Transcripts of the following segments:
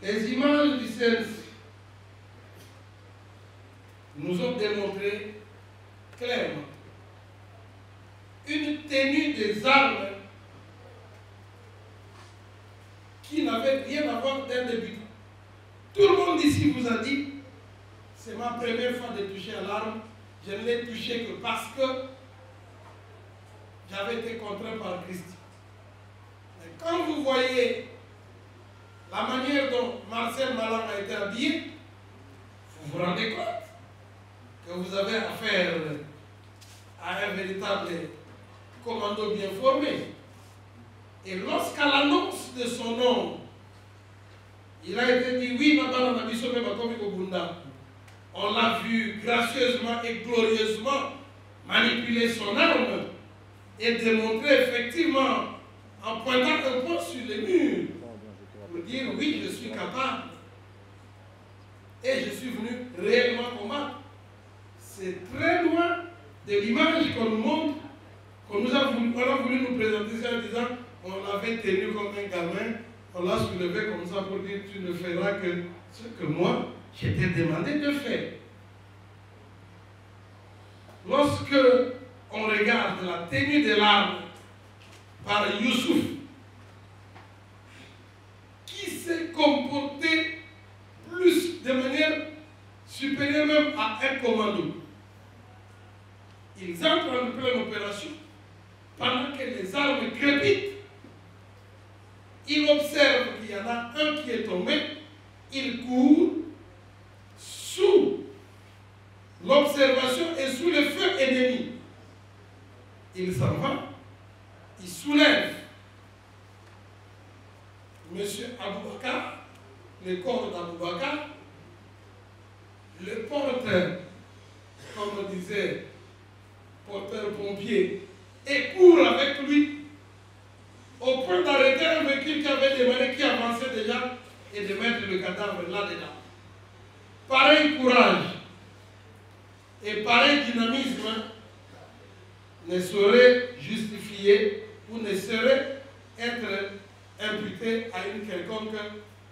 Les images du CNC nous ont démontré clairement une tenue des armes qui n'avait rien à voir d'un débutant. Tout le monde ici vous a dit, c'est ma première fois de toucher à l'arme, je ne l'ai touché que parce que j'avais été contraint par Christ. Mais quand vous voyez la manière dont Marcel Malang a été habillé, vous vous rendez compte que vous avez affaire à un véritable commando bien formé. Et lorsqu'à l'annonce de son nom, il a été dit, oui, on l'a vu gracieusement et glorieusement manipuler son arme et démontrer effectivement, en pointant un point sur les murs, pour dire, oui, je suis capable. Et je suis venu réellement combattre. C'est très loin de l'image qu'on nous montre, qu'on a voulu nous présenter en disant, on l'avait tenu comme un gamin, on l'a soulevé comme ça pour dire, tu ne feras que ce que moi, je t'ai demandé de faire. Lorsque on regarde la tenue de l'arme par Youssouf, qui s'est comporté plus de manière supérieure même à un commando. Ils entrent en pleine opération pendant que les armes crépitent. Il observe qu'il y en a un qui est tombé, il court sous l'observation et sous le feu ennemi. Il s'en va, il soulève M. Aboubakar, le corps d'Aboubakar, le porte, comme on disait, porteur-pompier, et court avec lui au point d'arrêter un véhicule qui avait démarré, qui avançait déjà, et de mettre le cadavre là-dedans. Pareil courage et pareil dynamisme ne saurait justifier ou ne saurait être imputé à une quelconque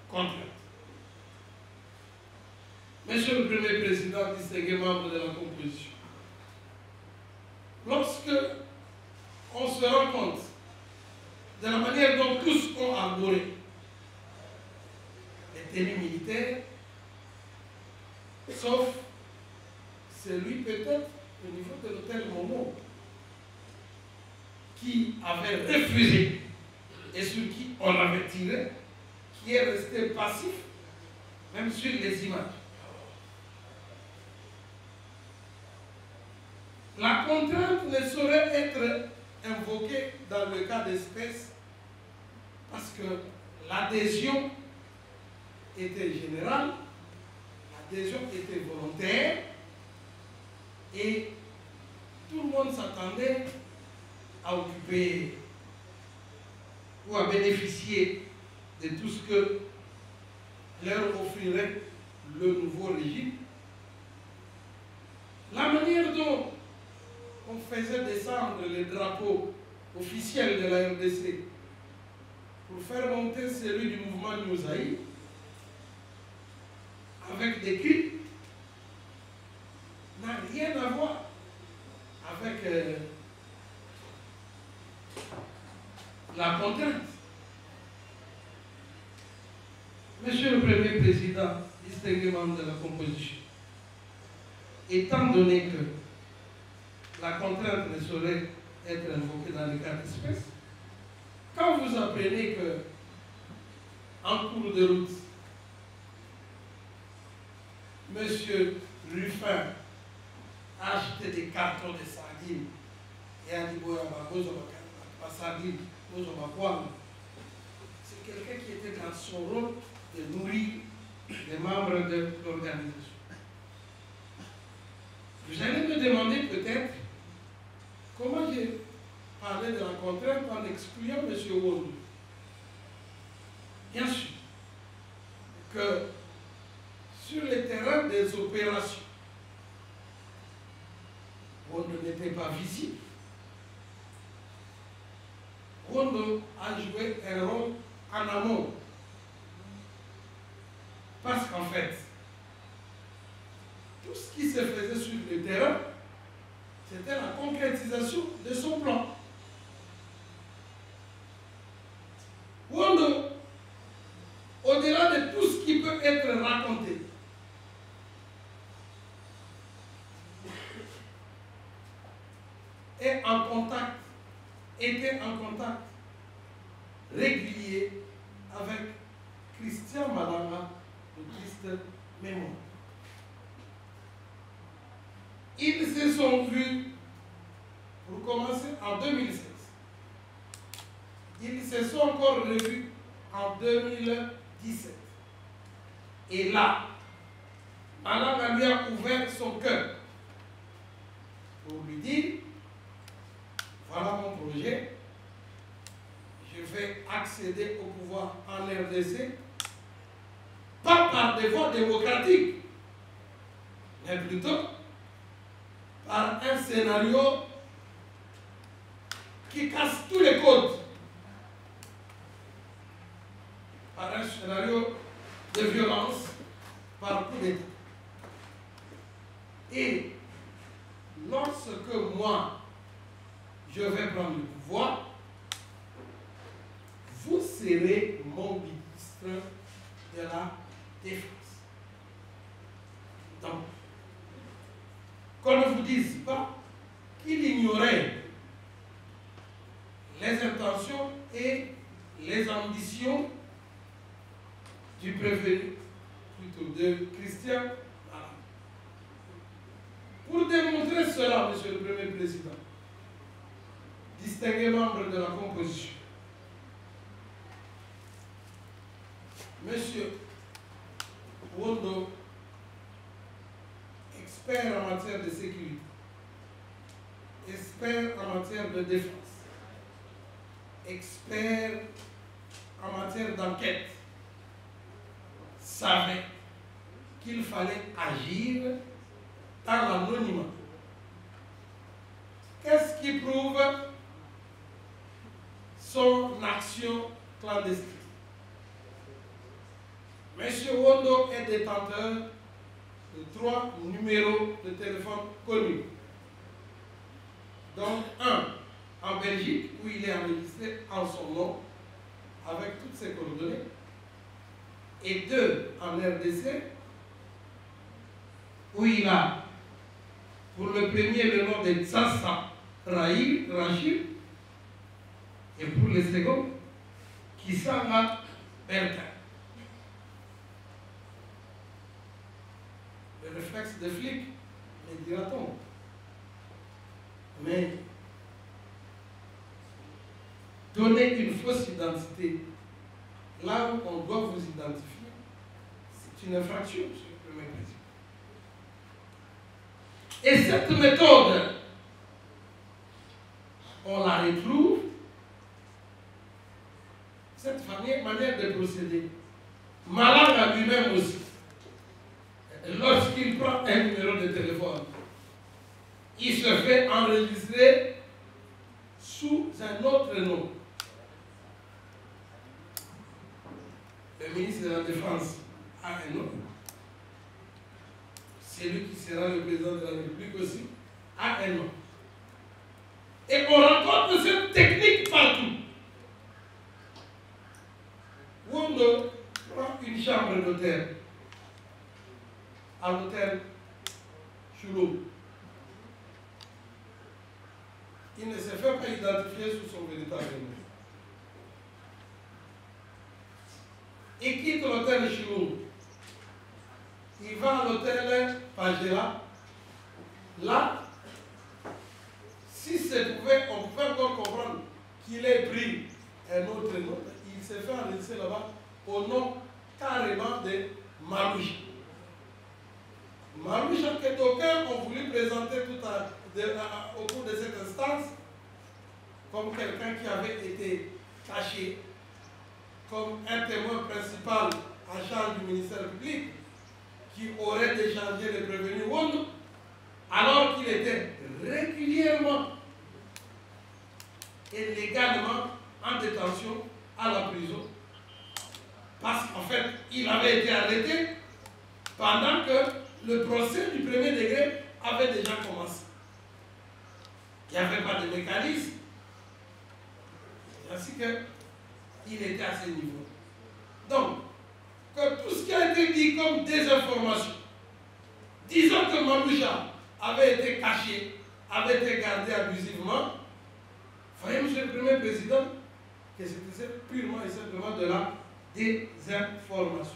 contrainte. Monsieur le Premier Président, distingué membre de la composition, lorsque on se rend compte de la manière dont tous ont arboré les tenues militaires, sauf celui peut-être au niveau de l'hôtel Momo, qui avait refusé et sur qui on avait tiré, qui est resté passif, même sur les images. La contrainte ne saurait être invoquée dans le cas d'espèce parce que l'adhésion était générale, l'adhésion était volontaire et tout le monde s'attendait à occuper ou à bénéficier de tout ce que leur offrirait le nouveau régime. La manière dont on faisait descendre les drapeaux officiels de la RDC pour faire monter celui du mouvement Nyozaï avec des cris n'a rien à voir avec la contrainte. Monsieur le Premier Président, distingué membre de la composition, étant donné que la contrainte ne saurait être invoquée dans le cas d'espèce, quand vous apprenez que, en cours de route, M. Ruffin a acheté des cartons de sardines et a dit c'est quelqu'un qui était dans son rôle de nourrir les membres de l'organisation. Vous allez me demander peut-être comment j'ai parlé de la contrainte en excluant M. Wondou. Bien sûr que sur le terrain des opérations, Wondou n'était pas visible. Wondou a joué un rôle en amont. Parce qu'en fait, tout ce qui se faisait sur le terrain, c'était la concrétisation de son plan. Wando, au-delà de tout ce qui peut être raconté, était en contact régulier avec Christian Malanga de Christ Mémoire. Ils se sont vus, pour commencer, en 2016. Ils se sont encore revus en 2017. Et là, Malanga lui a ouvert son cœur pour lui dire: voilà mon projet, je vais accéder au pouvoir en RDC, pas par des voies démocratiques, mais plutôt par un scénario qui casse tous les codes, par un scénario de violence, par coup d'État. Et lorsque moi, je vais prendre le pouvoir, vous serez mon ministre de la Défense. Donc, qu'on ne vous dise pas qu'il ignorait les intentions et les ambitions du préfet, plutôt de Christian. Pour démontrer cela, Monsieur le Premier Président, distingué membre de la composition, Monsieur Wando, expert en matière de sécurité, expert en matière de défense, expert en matière d'enquête, savait qu'il fallait agir dans l'anonymat. Qu'est-ce qui prouve son action clandestine? Monsieur Wando est détenteur de 3 numéros de téléphone connus. Donc, un en Belgique, où il est enregistré en son nom, avec toutes ses coordonnées, et 2 en RDC, où il a, pour le premier, le nom de Tsassa Rachid, et pour le second, Kisanga Bertin. Le réflexe de flic, me dira-t-on. Mais donner une fausse identité là où on doit vous identifier, c'est une infraction, Monsieur le Premier Président. Et cette méthode, on la retrouve, cette manière de procéder. Malanga lui-même aussi, lorsqu'il prend un numéro de téléphone, il se fait enregistrer sous un autre nom. Le ministre de la Défense a un nom. Celui qui sera le président de la République aussi a un nom. Et on rencontre cette technique partout. Où on prend une chambre d'hôtel à l'hôtel Choulou. Il ne se fait pas identifier sous son véritable nom. Il quitte l'hôtel Choulou. Il va à l'hôtel Pagela. Là, si on pouvait encore comprendre qu'il ait pris un autre nom, il s'est fait enregistrer là-bas au nom carrément de Malouche. Malouche, que d'aucuns ont voulu présenter au cours de cette instance comme quelqu'un qui avait été caché, comme un témoin principal en charge du ministère public, qui aurait déchargé le prévenu Wando, alors qu'il était régulièrement et légalement en détention à la prison Parce qu'en fait, il avait été arrêté pendant que le procès du premier degré avait déjà commencé. Il n'y avait pas de mécanisme. Ainsi qu'il était à ce niveau. Donc, que tout ce qui a été dit comme désinformation, disons que Mamoucha avait été caché, avait été gardé abusivement, voyez, M. le Premier Président, que c'était purement et simplement de la désinformation.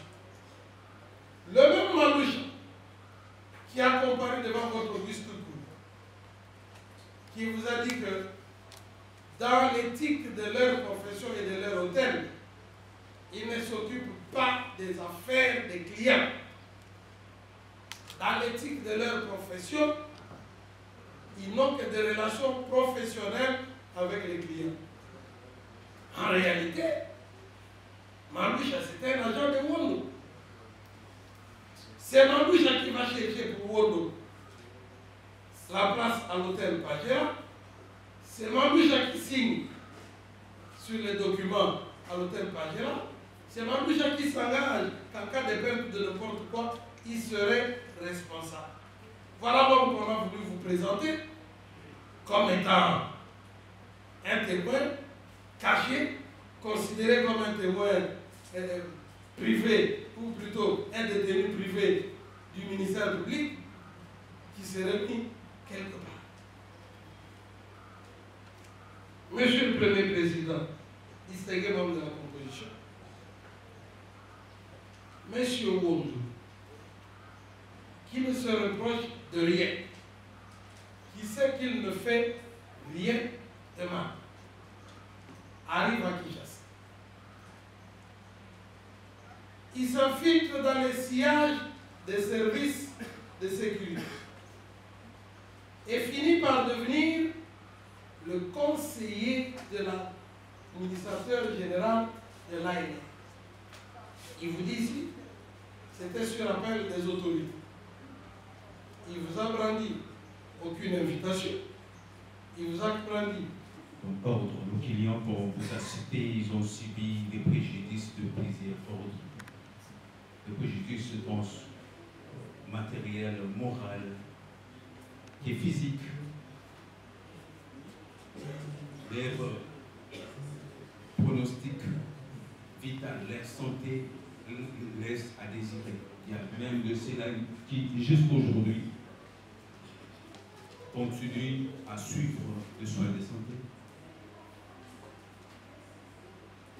Le même Mamoucha qui a comparé devant votre auguste cour, qui vous a dit que dans l'éthique de leur profession et de leur hôtel, ils ne s'occupent pas des affaires des clients. Dans l'éthique de leur profession, ils n'ont que des relations professionnelles avec les clients. En réalité, Mamoucha, c'était un agent de Wondo. C'est Mamoucha qui va chercher pour Wondo la place à l'hôtel Pagera. C'est Mamoucha qui signe sur les documents à l'hôtel Pagera. C'est Mamoucha qui s'engage qu'en cas de perte de n'importe quoi, il serait responsable. Voilà donc qu'on a voulu vous présenter comme étant un témoin caché, considéré comme un témoin privé, ou plutôt un détenu privé du ministère public, qui serait mis quelque part. Monsieur le Premier Président, distingué membre de la composition, Monsieur Wondo, qui ne se reproche de rien, qui sait qu'il ne fait rien de mal, arrive à Kinshasa. Il s'infiltre dans les sillages des services de sécurité et finit par devenir le conseiller de l'administrateur général de l'ANR. Il vous dit ici, c'était sur appel des autorités. Il vous a brandi aucune invitation. Il vous a brandi. Donc, ordre, nos clients, pour vous assister, ils ont subi des préjudices de plusieurs ordres. Des préjudices matériels, moral et physiques. Leur pronostic vital, leur santé laisse à désirer. Il y a même de ceux-là qui, jusqu'aujourd'hui, continuent à suivre les soins de santé.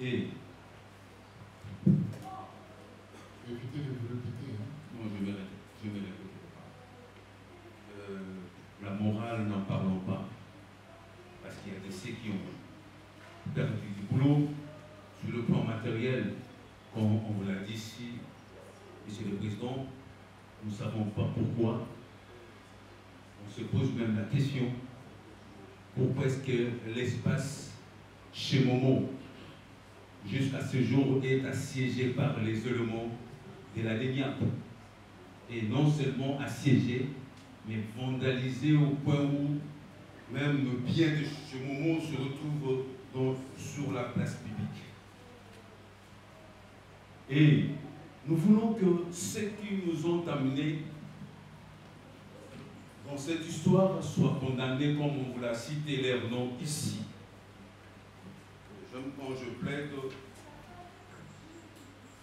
Et évitez de vous répéter. non, je me répète pas. La morale, n'en parlons pas. Parce qu'il y a de ceux qui ont perdu du boulot sur le plan matériel, comme on vous l'a dit ici, Monsieur le Président, nous ne savons pas pourquoi. On se pose même la question, pourquoi est-ce que l'espace chez Momo, jusqu'à ce jour, est assiégé par les éléments de la DENIAP. Et non seulement assiégé, mais vandalisé au point où même le bien de chez Momo se retrouve sur la place publique. Et nous voulons que ceux qui nous ont amenés dans cette histoire soient condamnés comme on vous l'a cité leur nom ici. Quand je plaide,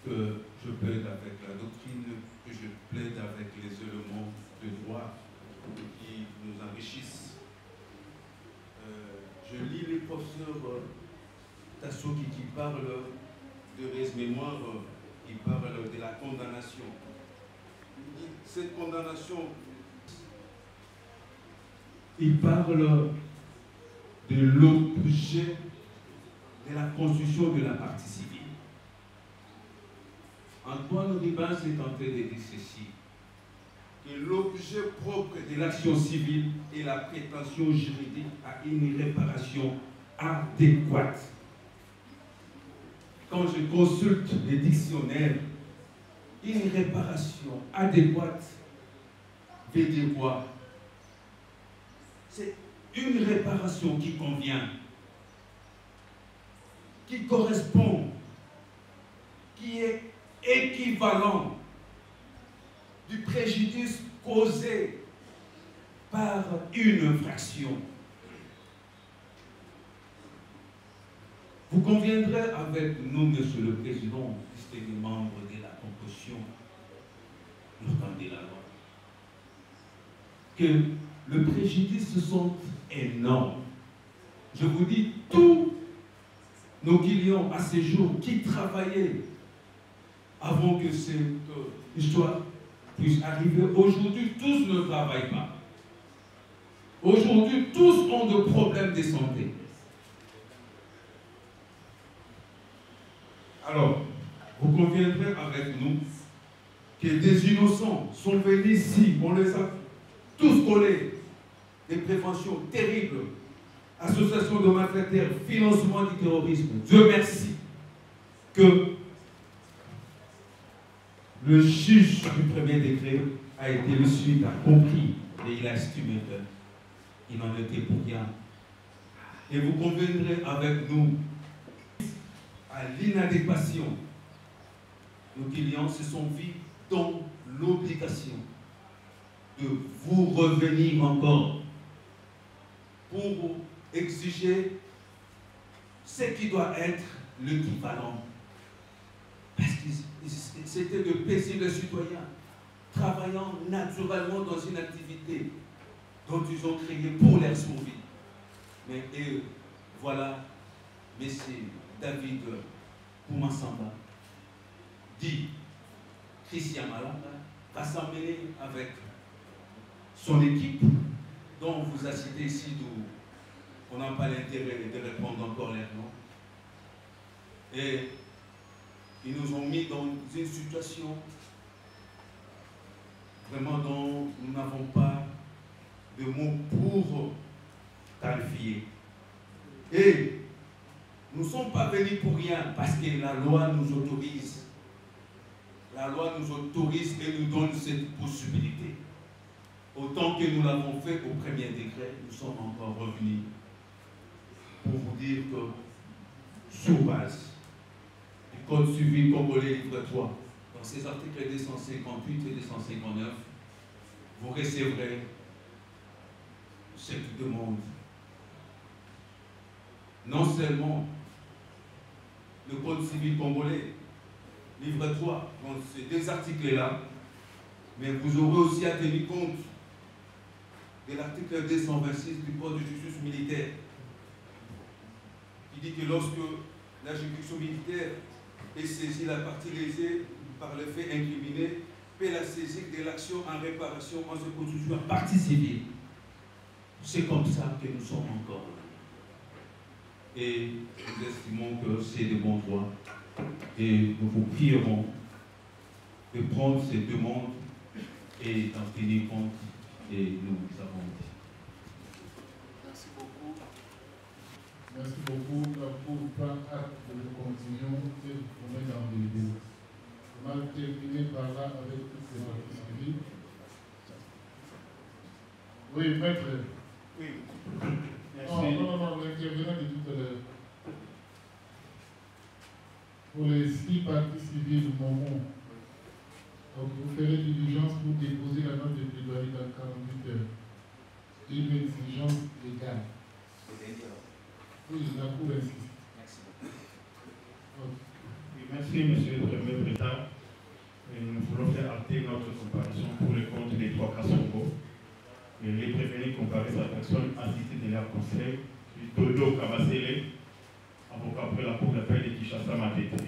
que je plaide avec la doctrine, que je plaide avec les éléments de droit qui nous enrichissent. Je lis les professeurs Tassoki qui parlent de res mémoire, qui parlent de la condamnation. Cette condamnation, il parle de l'objet de la construction de la partie civile. Antoine Ribas est en train de dire ceci, que l'objet propre de l'action civile est la prétention juridique à une réparation adéquate. Quand je consulte les dictionnaires, une réparation adéquate veut dire quoi? C'est une réparation qui convient, qui correspond, qui est équivalent du préjudice causé par une infraction. Vous conviendrez avec nous, Monsieur le Président, distingués membres de la composition, l'organe de la loi, que le préjudice sont énormes. Je vous dis, tous nos clients à ce jour qui travaillaient avant que cette histoire puisse arriver, aujourd'hui, tous ne travaillent pas. Aujourd'hui, tous ont des problèmes de santé. Alors, vous conviendrez avec nous que des innocents sont venus ici, on les a tous collés, des préventions terribles, association de malfaiteurs, financement du terrorisme. Dieu merci que le juge du premier degré a été le suite, a compris et il a estimé qu'il n'en était pour rien. Et vous conviendrez avec nous à l'inadéquation. Nos clients se sont vus dans l'obligation de vous revenir encore pour exiger ce qui doit être l'équivalent. Parce que c'était de paisibles citoyens travaillant naturellement dans une activité dont ils ont créé pour leur survie. Mais voilà, M. David Koumassamba dit Christian Malanga va s'emmener avec son équipe dont on vous a cité ici, d'où on n'a pas l'intérêt de répondre encore les noms. Et ils nous ont mis dans une situation vraiment dont nous n'avons pas de mots pour qualifier. Et nous ne sommes pas venus pour rien parce que la loi nous autorise. La loi nous autorise et nous donne cette possibilité. Autant que nous l'avons fait au premier degré, nous sommes encore revenus pour vous dire que sur base du Code civil congolais livre 3, dans ces articles 258 et 259, vous recevrez cette demande. Non seulement le Code civil congolais, livre 3, dans ces deux articles-là, mais vous aurez aussi à tenir compte de l'article 226 du Code de justice militaire, qui dit que lorsque la juridiction militaire est saisie, la partie lésée par le fait incriminé peut la saisir de l'action en réparation en se constituant partie civile. C'est comme ça que nous sommes encore là. Et nous estimons que c'est de bons droits. Et nous vous prierons de prendre ces demandes et d'en tenir compte. Et nous avons dit. Merci beaucoup. Merci beaucoup. La Cour prend acte de vos conclusions et vous met dans les délais. On a terminé par là avec toutes ces parties civiles. Oui, maître. Oui. Merci. Non, l'intervenant de tout à l'heure. Pour les 6 parties civiles, Momon. Donc vous ferez diligence pour déposer la note de plaidoirie dans 48 heures. Une exigence légale. Oui, la Cour insiste. Merci. Okay. Oui, merci, Monsieur le Premier Président. Nous voulons faire acter notre comparaison pour le compte des 3 Kassongo. Les prévenus comparaissent à personne assistée de leur conseil, Dodo Kabasele, avocat pour la Cour d'appel de Kinshasa Matete.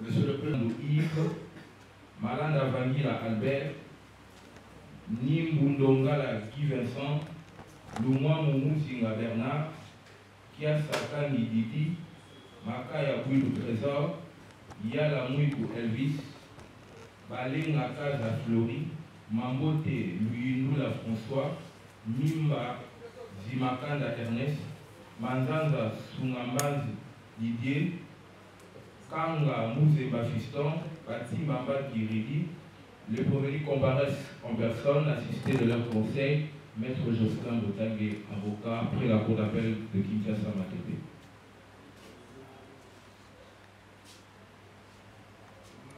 Monsieur le Président, Yves, Malanda Vangira Albert, Nimbundongala Guy Vincent, Lumwa Moumouzinga Bernard, Kiasakani Didi, Makaya Bouilou Trésor, Yala Mouikou Elvis, Balenga Kaza Flori, Mambote Louindoula François, Mimba Zimakanda Ernest, Manzanza Sungambanzi Didier, Kanga Mouzeba Fiston, Bati Mamba Kiridi, les prévenus comparaissent en personne, assistés de leur conseil, Maître Jocelyn Botangue, avocat après la Cour d'appel de Kinshasa Matete.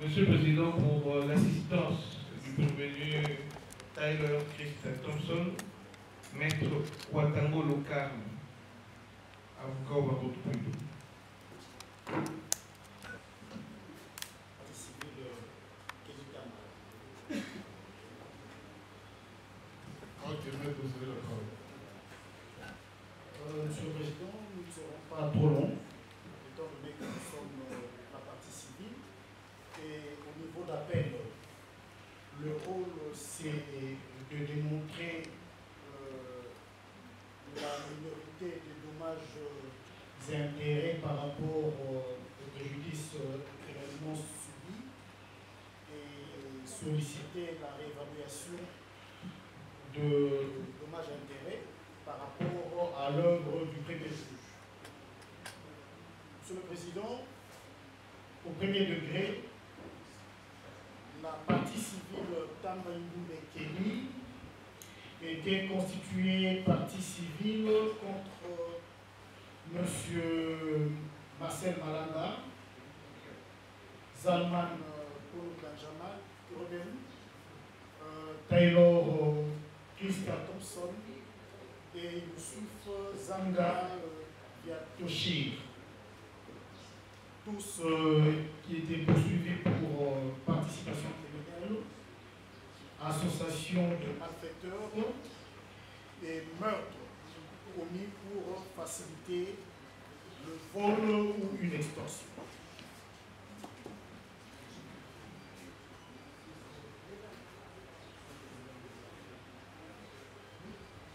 Monsieur le Président, pour l'assistance du prévenu Tyler Christian Thompson, Maître Watango Lokar, avocat au barreau de Pointe. Monsieur le Président, nous ne serons pas trop longs, étant donné que nous sommes la partie civile. Et au niveau d'appel, le rôle, c'est de démontrer la minorité des dommages et intérêts par rapport au préjudice réellement subi et solliciter la réévaluation de dommages et intérêts par rapport à l'œuvre du premier juge. Monsieur le Président, au premier degré, la partie civile Tamba Ndoumbe Kenny était constituée partie civile contre M. Marcel Malanga, Zalman Polo Benjamin, Taylor Christian Thompson et Youssouf Zanga Yatoshir. Tous qui étaient poursuivis pour participation criminelle, association de malfaiteurs et meurtre commis pour faciliter le vol ou une extorsion.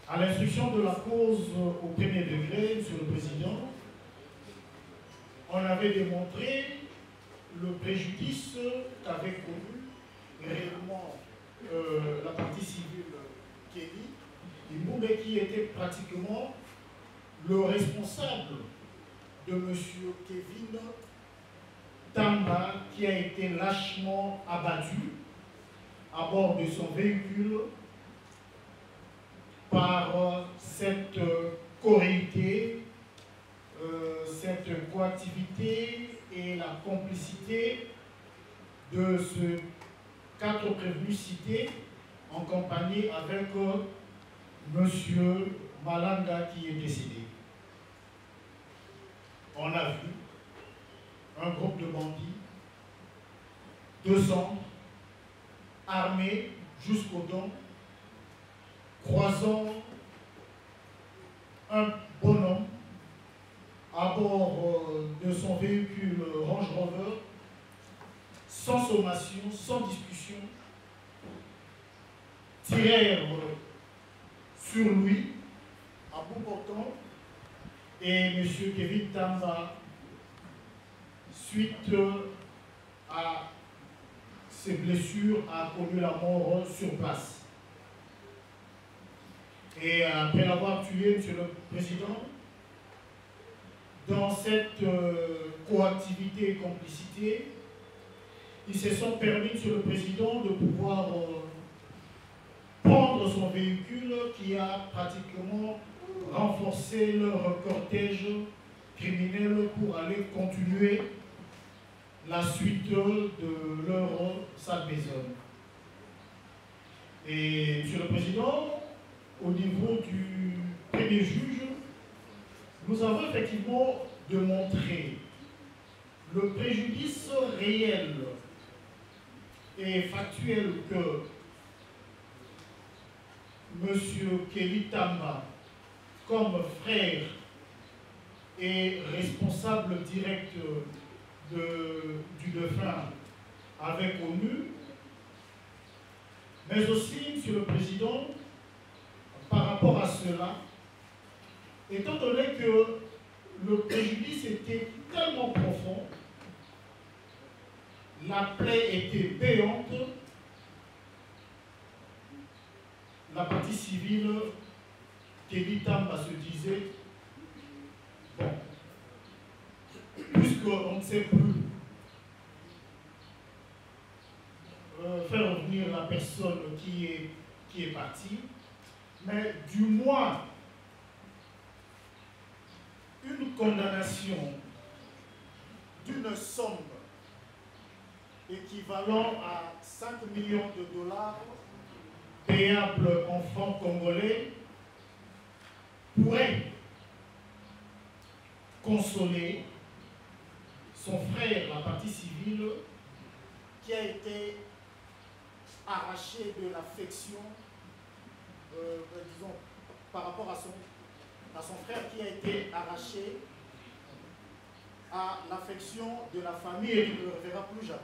À l'instruction de la cause au premier degré, Monsieur le Président, on avait démontré le préjudice qu'avait connu réellement la partie civile Kelly, Ndoumbe, qui était pratiquement le responsable de M. Kevin Tamba, qui a été lâchement abattu à bord de son véhicule par cette corréité, cette coactivité et la complicité de ce 4 prévenus cités en compagnie avec M. Malanga qui est décédé. On a vu un groupe de bandits, 200, armés jusqu'aux dents, croisant un bonhomme à bord de son véhicule Range Rover, sans sommation, sans discussion, tirèrent sur lui à bout portant et M. Kevin Tamba, suite à ses blessures, a connu la mort sur place. Et après l'avoir tué, M. le Président, dans cette coactivité et complicité, ils se sont permis, M. le Président, de pouvoir prendre son véhicule qui a pratiquement renforcé leur cortège criminel pour aller continuer la suite de leur sale besogne. Et M. le Président, au niveau du premier juge, nous avons effectivement démontré le préjudice réel et factuel que M. Kelly Tamba, comme frère et responsable direct du défunt, avait connu, mais aussi, M. le Président, par rapport à cela, étant donné que le préjudice était tellement profond, la plaie était béante, la partie civile, Kelly Tamba se disait, bon, puisqu'on ne sait plus faire revenir la personne qui est partie, mais du moins une condamnation d'une somme équivalent à 5 millions de dollars payables en francs congolais pourrait consoler son frère, la partie civile, qui a été arraché de l'affection, disons, par rapport à son frère qui a été arraché à l'affection de la famille et qui ne le reverra plus jamais.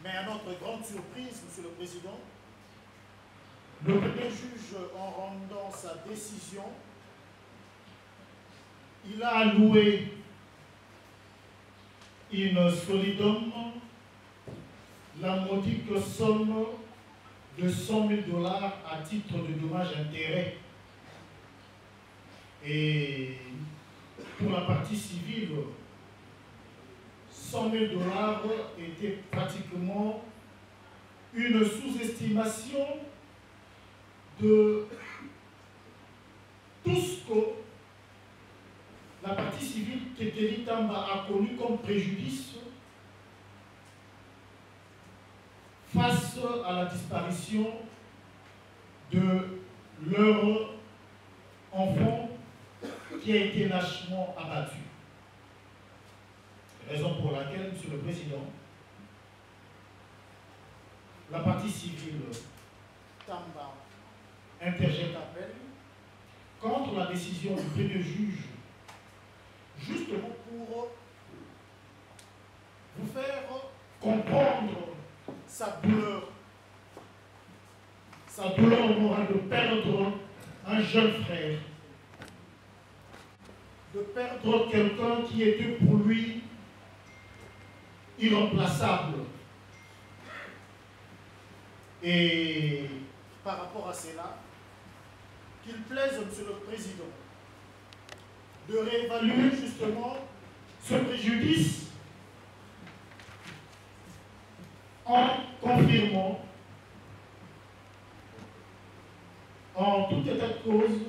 Mais à notre grande surprise, Monsieur le Président, le premier juge, en rendant sa décision, il a alloué une solidum, la modique somme de 100 000 dollars à titre de dommages-intérêts. Et pour la partie civile, 100 000 dollars était pratiquement une sous-estimation de tout ce que la partie civile Teteli Tamba a connu comme préjudice face à la disparition de leur enfant qui a été lâchement abattu. Raison pour laquelle, Monsieur le Président, la partie civile Tamba interjette appel contre la décision du premier juge, justement pour vous faire comprendre sa douleur morale de perdre un jeune frère, de perdre quelqu'un qui était pour lui irremplaçable. Et par rapport à cela, qu'il plaise, Monsieur le Président, de réévaluer justement ce préjudice en confirmant, en tout état de cause,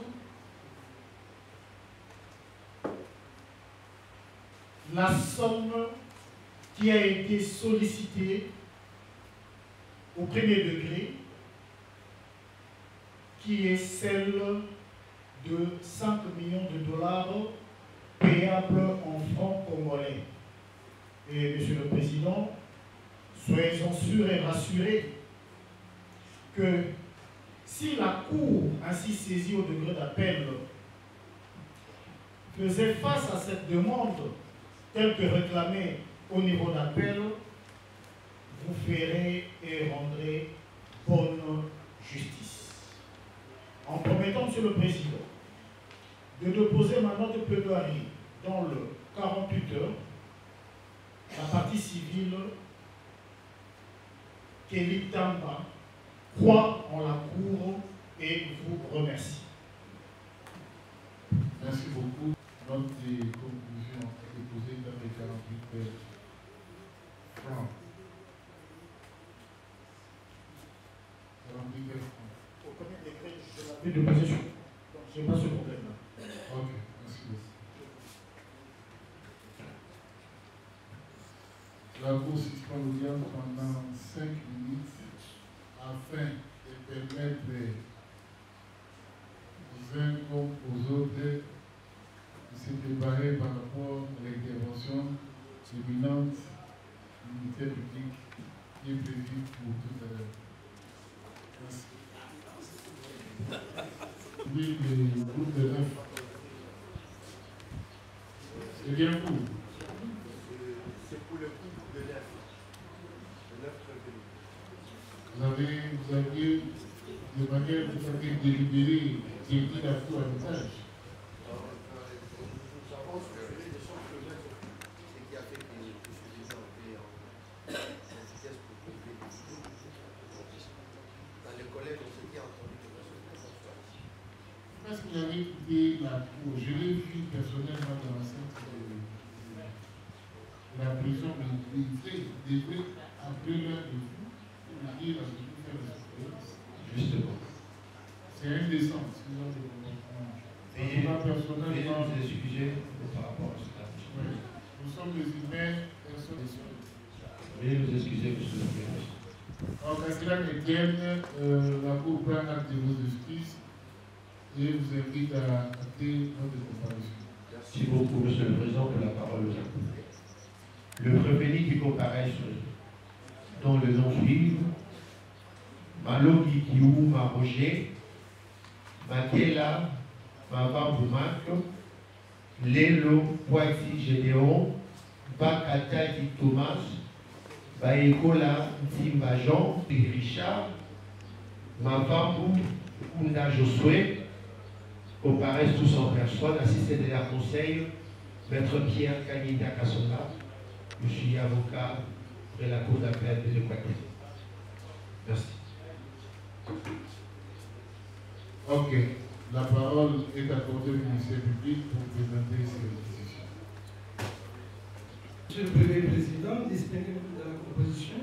la somme qui a été sollicitée au premier degré, qui est celle de 5 millions de dollars payables en francs congolais. Et Monsieur le Président, soyez-en sûrs et rassurés que si la Cour, ainsi saisie au degré d'appel, faisait face à cette demande telle que réclamée au niveau d'appel, vous ferez et rendrez bonne justice. En promettant, Monsieur le Président, de déposer ma note de plaidoirie dans le 48 heures, la partie civile Kelly Tamba croit en la Cour et vous remercie. Merci beaucoup. Note des conclusions déposées dans les 48 heures. Francs. 48 heures francs. Au premier degré, je l'avais déposé sur. Donc, je n'ai pas ce problème-là. Ok, merci beaucoup. La Cour suspend l'audience pendant 5 minutes afin de permettre aux uns comme aux autres de se préparer par rapport à l'intervention imminente du ministère public qui est prévue pour tout à l'heure. Merci. Oui, le groupe de 9. C'est bien vous. C'est pour le groupe de 9. Vous aviez, de manière tout à fait délibérée, dit la Cour à l'étage. Je pense que les échanges que c'est qui a fait que les gens étaient en vitesse pour trouver des idées. Dans les collègues, on s'était entendu que Parce que j'avais écouté la Cour, je l'ai vu personnellement dans cette la prison, mais il devait, après l'heure de vous, pour me dire à ce que faire la surveillance. Je C'est indécent. Veuillez nous excuser par rapport à cette affiche. Oui. Nous sommes des humains, personne n'est sûr. Veuillez nous excuser, monsieur le président. En Castellane Étienne, la Cour prend acte de vos excuses et vous invite à acter notre comparution. Merci beaucoup, monsieur le président, pour la parole. Le prévenu qui comparaît dont le nom suivre, Malo Kikiou Maroger, Makela Mavamboumak, Lelo Poiti Gédéon, Bakataki Thomas, Baekola Ntimba Jean et Richard, Mavambou Kunda Josué, comparaissent tous en personne, assisté de la conseil, Maître Pierre Kanida Kassonga. Je suis avocat de la Cour d'appel de l'Équateur. Merci. Ok. La parole est accordée au ministère public pour présenter ses décisions. Monsieur le Premier Président, distingué de la composition,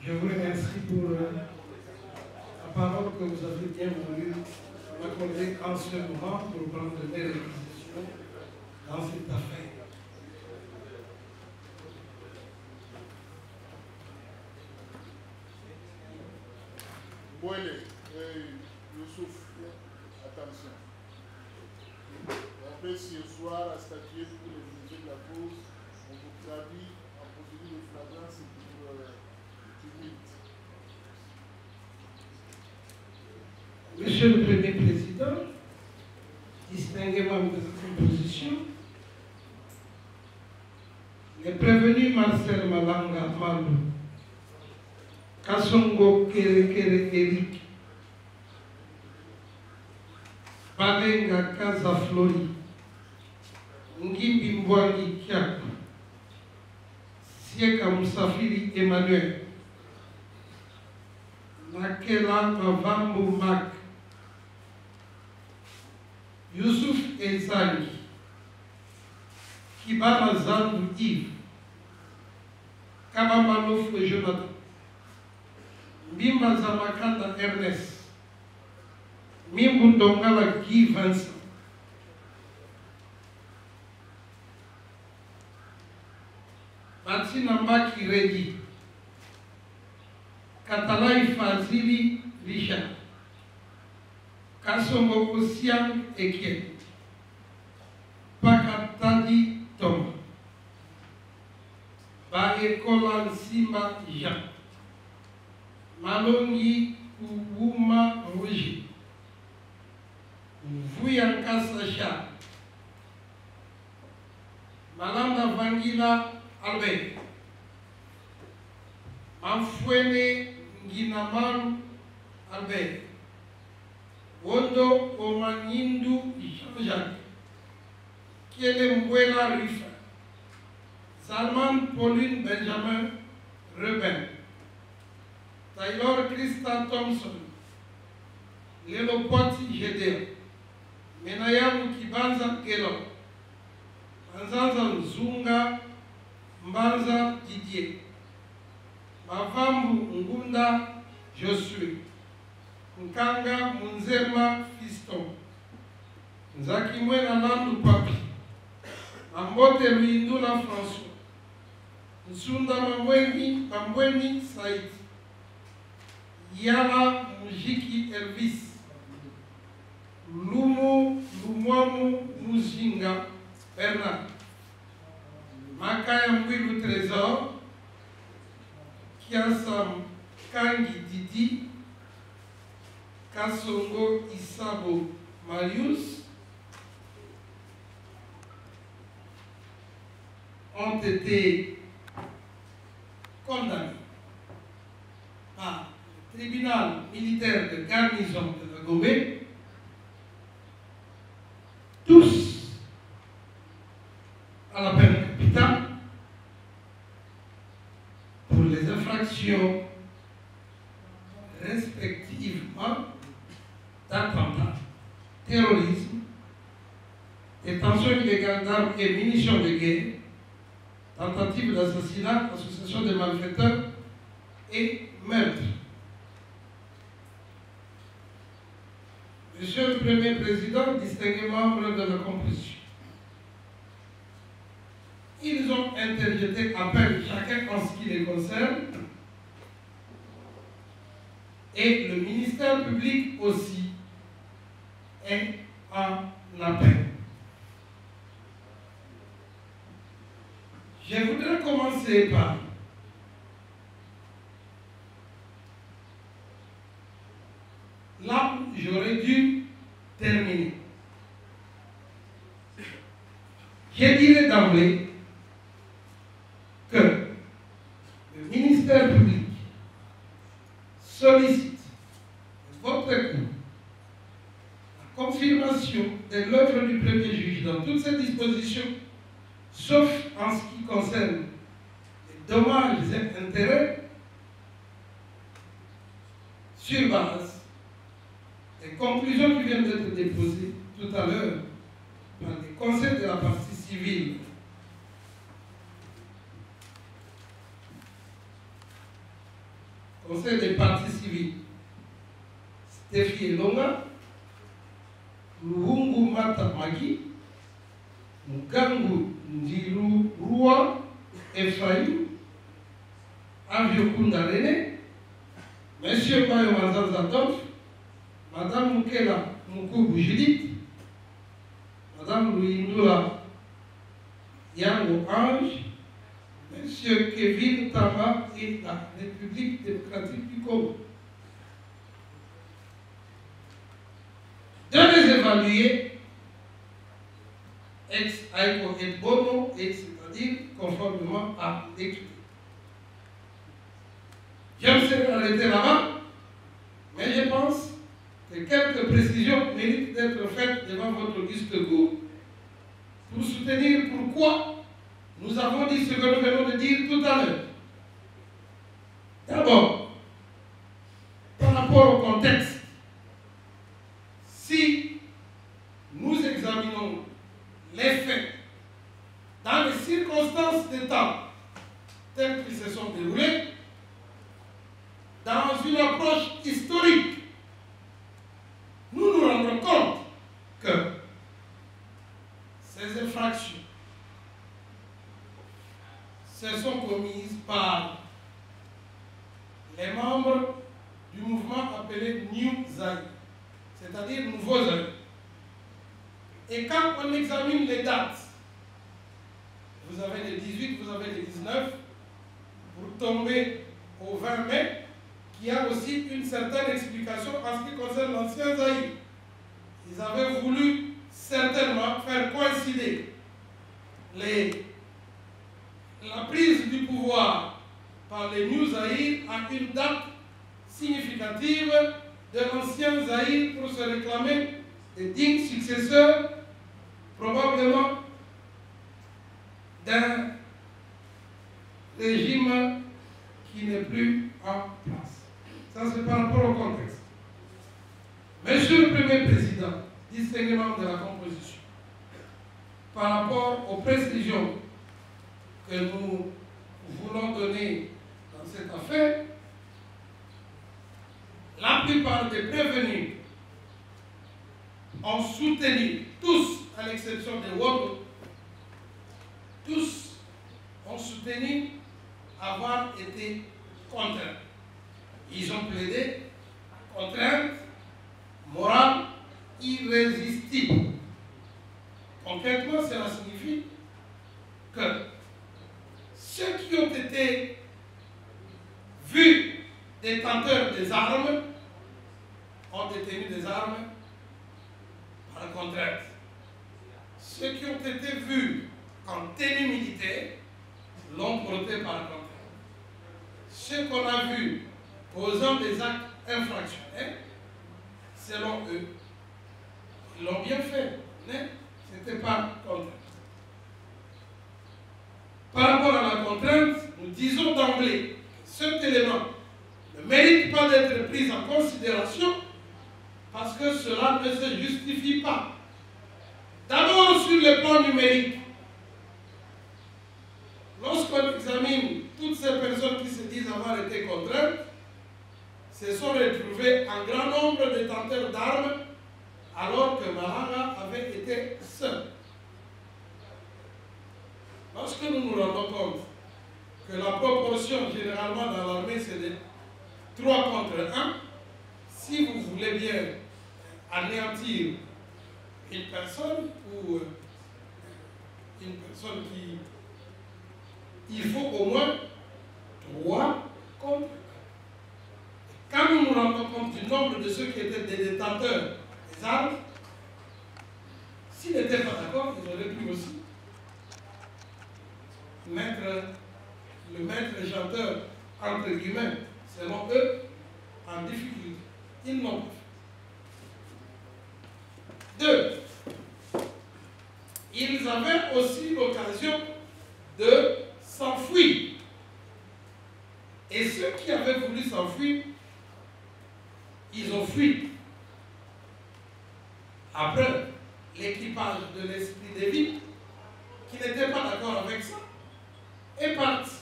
je vous remercie pour la parole que vous avez bien voulu m'accorder en ce moment pour prendre mes réquisitions dans cette affaire. Boile, Youssouf, attention. Après ce soir, à statuer pour les ministres de la cause, on vous traduit en procédure de flagrance pour public. Monsieur le Premier Président, distingué membre de cette composition, le prévenu Marcel Malanga Malou, Kassongo Kere Eric, Balenga Kaza Flori, Ngimbi Mbwangi Kiak, Sieka Moussafiri Emmanuel, Nakela Mavambo Mak, Youssouf Ezangi, Kibana Zandu Yves, Kabamanouf Jonathan, Mbimba Zamakanda Ernest, Mimbu Dongala Guy Vincent, Matina Mbaki Regi, Katalai Fazili Richard, Kassongo Osiang Ekien, Pakatadi Tom, Baekola Simba Jean, Malongi Uwuma Roger, Vuyanka Sacha, Malanda Vangila Albert, Manfwene Nginamaru Albert, Wondo Omanindu Jean-Jacques, Kiele Mbwela Rifa, Salman Pauline Benjamin Reben, Taylor Christa Thompson, Lelo Poti Gédéon, Menayamu Kibanza Gelo, Manzanza Nzunga Mbanza Didier, Mavambu Ngunda Josué, Nkanga Munzema Fiston, Nzakimwena Landu Papi, Mambote Luindula François, Nsunda Mambweni Said, Yala Mujiki Elvis, Lumwamu Muzinga Bernard, Makaya Mwilu Trésor, Kiasam Kangi Didi, Kassongo Isabo Marius, ont été condamnés par le tribunal militaire de garnison de la Gombe, tous à la peine capitale pour les infractions respectivement d'attentat, terrorisme, détention illégale d'armes et munitions de guerre, tentative d'assassinat, association de malfaiteurs et meurtre. Premier Président, distingués membres de la composition, ils ont interjeté appel chacun en ce qui les concerne, et le ministère public aussi est en appel. Je voudrais commencer par là où j'aurais dû terminer. Je dirais d'emblée que le ministère public sollicite votre cour la confirmation de l'œuvre du premier juge dans toutes ces dispositions, sauf en ce qui concerne les dommages et intérêts, sur base des conclusions qui viennent d'être déposées tout à l'heure par les conseils de la partie civile. Conseil des parties civiles, Stéphie Elonga, Luhungu Mata Magi, Mugangu Ndiru Rua Ephraim, Aviokunda René, M. Bayo Mazan Zadov, Madame Mukela Mukubu Judith, Madame Louindula Yango Ange, M. Kevin Tama et la République démocratique du Congo. De les évaluer ex aequo et bono, c'est-à-dire conformément à l'équité. Je me serais arrêté là-bas, mais je pense que quelques précisions méritent d'être faites devant votre auguste cour pour soutenir pourquoi nous avons dit ce que nous venons de dire tout à l'heure. D'abord, par rapport au contexte, si nous examinons les faits dans les circonstances de temps telles qu'ils se sont déroulées, dans une approche historique, nous nous rendons compte que ces infractions se sont commises par les membres du mouvement appelé New Zaïre, c'est-à-dire Nouveau Zaïre. Et quand on examine les dates, vous avez les 18, vous avez les 19, pour tomber au 20 mai, qui a aussi une certaine explication en ce qui concerne l'ancien Zaïre. Ils avaient voulu certainement faire coïncider la prise du pouvoir par les New Zaïre à une date significative de l'ancien Zaïre pour se réclamer des dignes successeurs, probablement d'un régime qui n'est plus en place. Ça, c'est par rapport au contexte. Monsieur le Premier Président, distingué membre de la composition, par rapport aux précisions que nous voulons donner dans cette affaire, la plupart des prévenus ont soutenu, tous, à l'exception des Wogo, tous ont soutenu avoir été contraints. Ils ont plaidé contrainte morale irrésistible. Concrètement, cela signifie que ceux qui ont été vus détenteurs des armes ont détenu des armes par contrainte. Ceux qui ont été vus en tenue militaire l'ont porté par contrainte. Ceux qu'on a vus posant des actes infractionnels, selon eux, ils l'ont bien fait, mais ce n'était pas contrainte. Par rapport à la contrainte, nous disons d'emblée que cet élément ne mérite pas d'être pris en considération parce que cela ne se justifie pas. D'abord sur le plan numérique. Lorsqu'on examine toutes ces personnes qui se disent avoir été contraintes, se sont retrouvées en grand nombre détenteurs d'armes, alors avait été seul. Lorsque nous nous rendons compte que la proportion généralement dans l'armée c'est de 3 contre 1, si vous voulez bien anéantir une personne ou une personne qui... Il faut au moins 3 contre 1. Quand nous nous rendons compte du nombre de ceux qui étaient des détenteurs des armes, s'ils n'étaient pas d'accord, ils auraient pu aussi mettre le maître chanteur, entre guillemets, selon eux, en difficulté. Ils n'ont pas fait. 2. Ils avaient aussi l'occasion de s'enfuir. Et ceux qui avaient voulu s'enfuir, ils ont fui. Après, l'équipage de l'esprit des vies, qui n'était pas d'accord avec ça, est parti.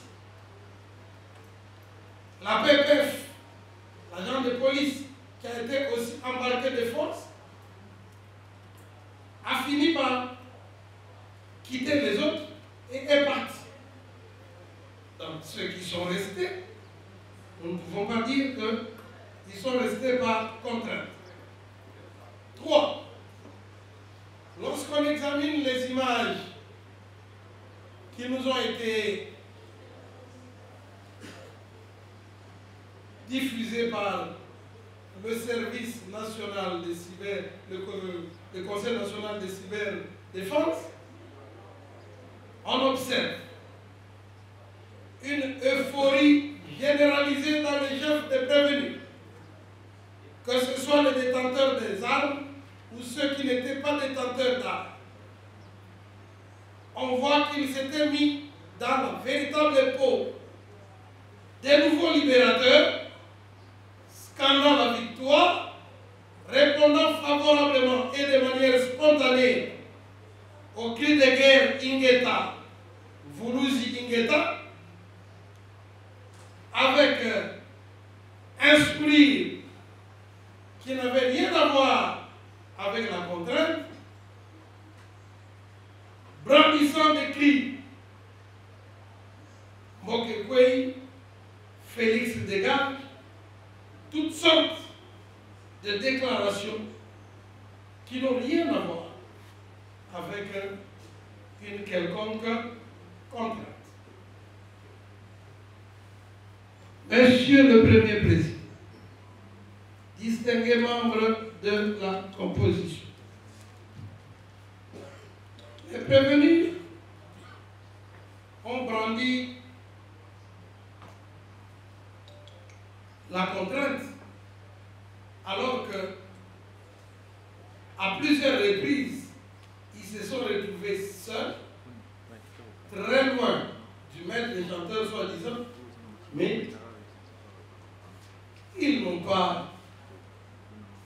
La PPF, l'agent de police, qui a été aussi embarqué de force, a fini par quitter les autres et est parti. Donc ceux qui sont restés, nous ne pouvons pas dire qu'ils sont restés par contrainte. 3. Lorsqu'on examine les images qui nous ont été diffusées par le service national de cyber, le Conseil national de cyberdéfense, on observe une euphorie généralisée dans les chefs des prévenus, que ce soit les détenteurs des armes ou ceux qui n'étaient pas détenteurs d'armes. On voit qu'ils s'étaient mis dans la véritable peau des nouveaux libérateurs, scandant la victoire, répondant favorablement et de manière spontanée au cri de guerre Ingeta, Vuluzi Ingeta, avec un esprit qui n'avait rien à voir avec la contrainte, brandissant des cris Mokekwei, Félix dégage, toutes sortes de déclarations qui n'ont rien à voir avec une quelconque contrainte. Monsieur le Premier Président, distingués membres de la composition, les prévenus ont brandi la contrainte alors que, à plusieurs reprises, ils se sont retrouvés seuls, très loin du maître des chanteurs soi-disant, mais ils n'ont pas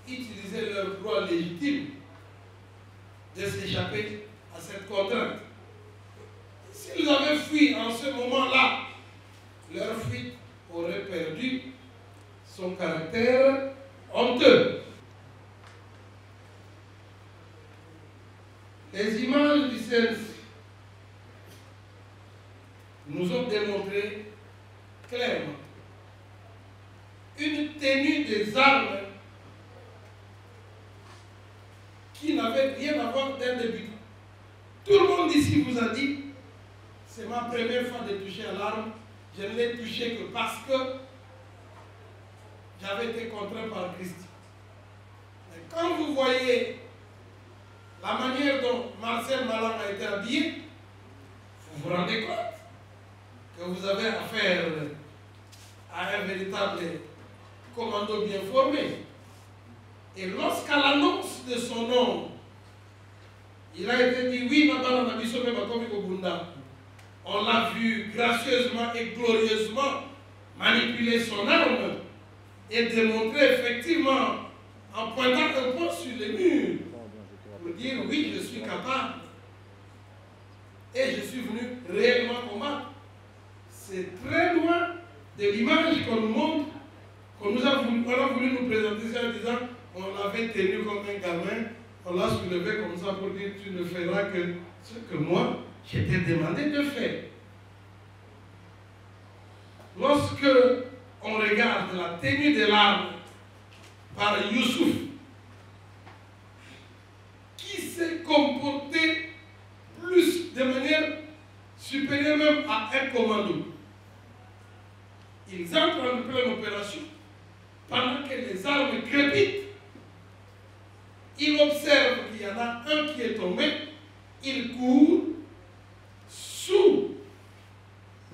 utilisé leur droit légitime de s'échapper à cette contrainte. S'ils avaient fui en ce moment-là, leur fuite aurait perdu son caractère honteux. Les images du CNC nous ont démontré clairement une tenue des armes qui n'avait rien à voir d'un débutant. Tout le monde ici vous a dit, c'est ma première fois de toucher à l'arme, je ne l'ai touché que parce que j'avais été contraint par Christ. Mais quand vous voyez la manière dont Marcel Malang a été habillé, vous vous rendez compte que vous avez affaire à un véritable commando bien formé. Et lorsqu'à l'annonce de son nom, il a été dit oui, on l'a vu gracieusement et glorieusement manipuler son arme et démontrer effectivement, en pointant un point sur les murs, pour dire oui, je suis capable et je suis venu réellement combattre. C'est très loin de l'image qu'on nous montre, qu'on a voulu nous présenter en disant on l'avait tenu comme un gamin on l'a soulevé comme ça pour dire tu ne feras que ce que moi, je t'ai demandé de faire. Lorsque on regarde la tenue de l'arme par Youssouf, qui s'est comporté plus de manière supérieure même à un commando. Ils entrent en pleine opération pendant que les armes crépitent. Ils observent qu'il y en a un qui est tombé, ils courent sous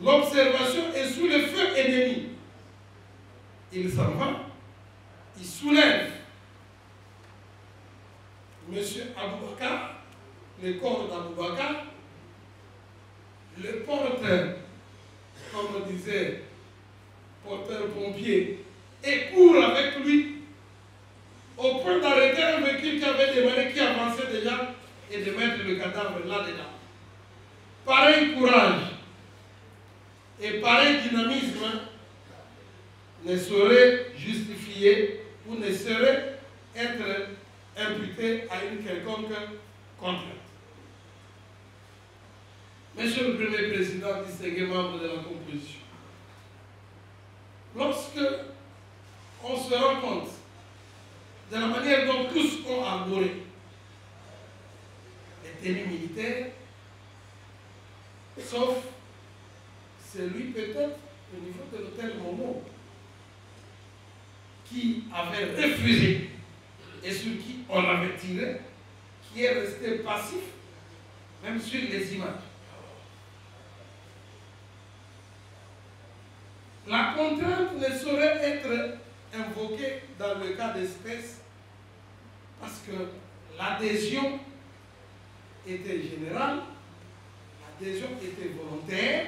l'observation et sous le feu ennemi. Ils s'en vont, ils soulèvent M. Aboubakar, le corps d'Aboubakar, le porteur, comme disait porteur-pompier, et court avec lui au point d'arrêter un véhicule qui avait démarré, qui avançait déjà, et de mettre le cadavre là-dedans. Pareil courage et pareil dynamisme ne saurait justifier ou ne saurait être imputé à une quelconque contrainte. Monsieur le Premier Président, distingué membre de la composition, lorsque on se rend compte de la manière dont tous ont arboré les tenues militaires, sauf celui peut-être au niveau de l'hôtel Momo, qui avait refusé et sur qui on avait tiré, qui est resté passif, même sur les images. La contrainte ne saurait être invoquée dans le cas d'espèce parce que l'adhésion était générale, l'adhésion était volontaire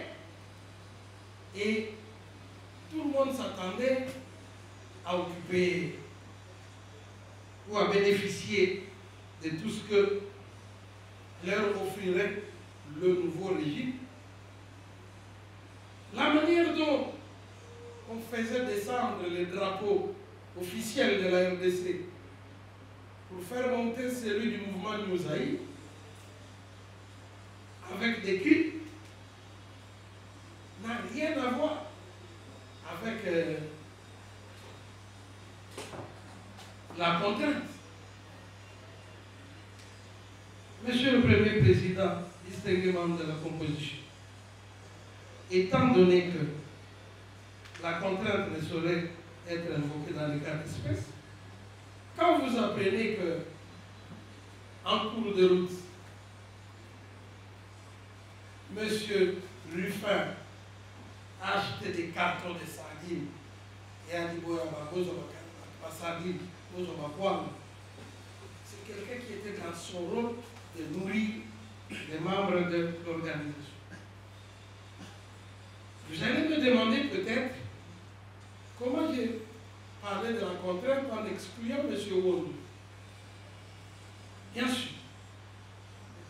et tout le monde s'attendait à occuper ou à bénéficier de tout ce que leur offrirait le nouveau régime. La manière dont on faisait descendre les drapeaux officiels de la RDC pour faire monter celui du mouvement Newsaï avec des cris n'a rien à voir avec la contrainte. Monsieur le Premier Président, distingué membre de la composition, étant donné que la contrainte ne saurait être invoquée dans les cas d'espèce, quand vous apprenez que, en cours de route, M. Ruffin a acheté des cartons de sardines et a dit c'est quelqu'un qui était dans son rôle de nourrir les membres de l'organisation. Vous allez me demander peut-être comment j'ai parlé de la contrainte en excluant M. Wondou. Bien sûr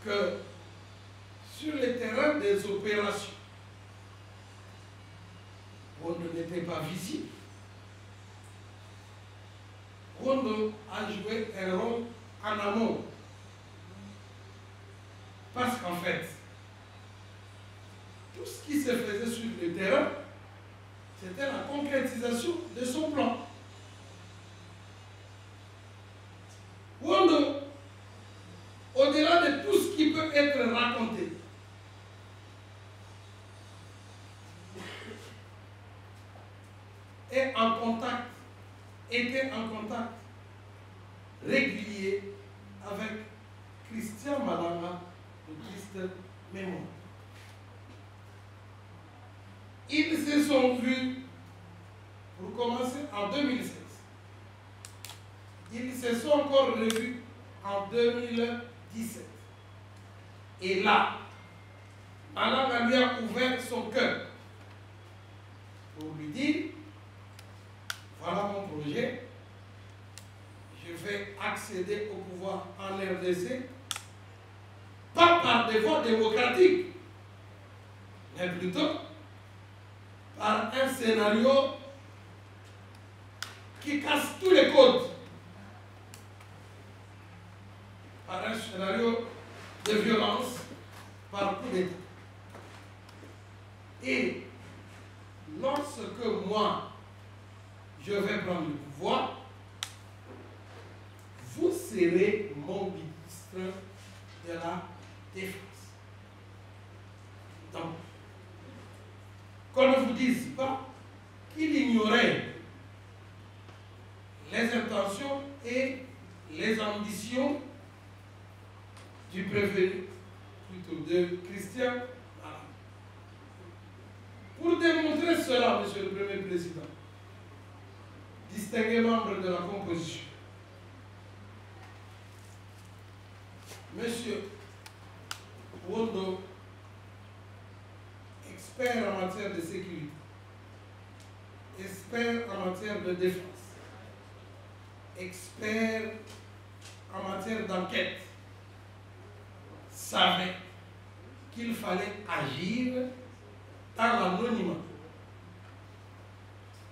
que sur le terrain des opérations, Wondou n'était pas visible. Wondou a joué un rôle en amont. Parce qu'en fait, tout ce qui se faisait sur le terrain, c'était la concrétisation de son plan. Wondou, au-delà de tout ce qui peut être raconté, était en contact régulier avec Christian Malanga, le Christ Mémoire. Ils se sont vus, pour commencer, en 2016. Ils se sont encore revus en 2017. Et là, Malanga lui a ouvert son cœur pour lui dire, voilà mon projet, je vais accéder au pouvoir en RDC, pas par des voies démocratiques, mais plutôt par un scénario qui casse tous les codes. un scénario de violence par coup d'État. Et lorsque moi, je vais prendre le pouvoir, vous serez mon ministre de la Défense. Donc, qu'on ne vous dise pas qu'il ignorait les intentions et les ambitions du prévenu, plutôt de Christian. Pour démontrer cela, Monsieur le Premier Président, distingués membres de la composition, Monsieur Wondo, expert en matière de sécurité, expert en matière de défense, expert en matière d'enquête, savait qu'il fallait agir dans l'anonymat.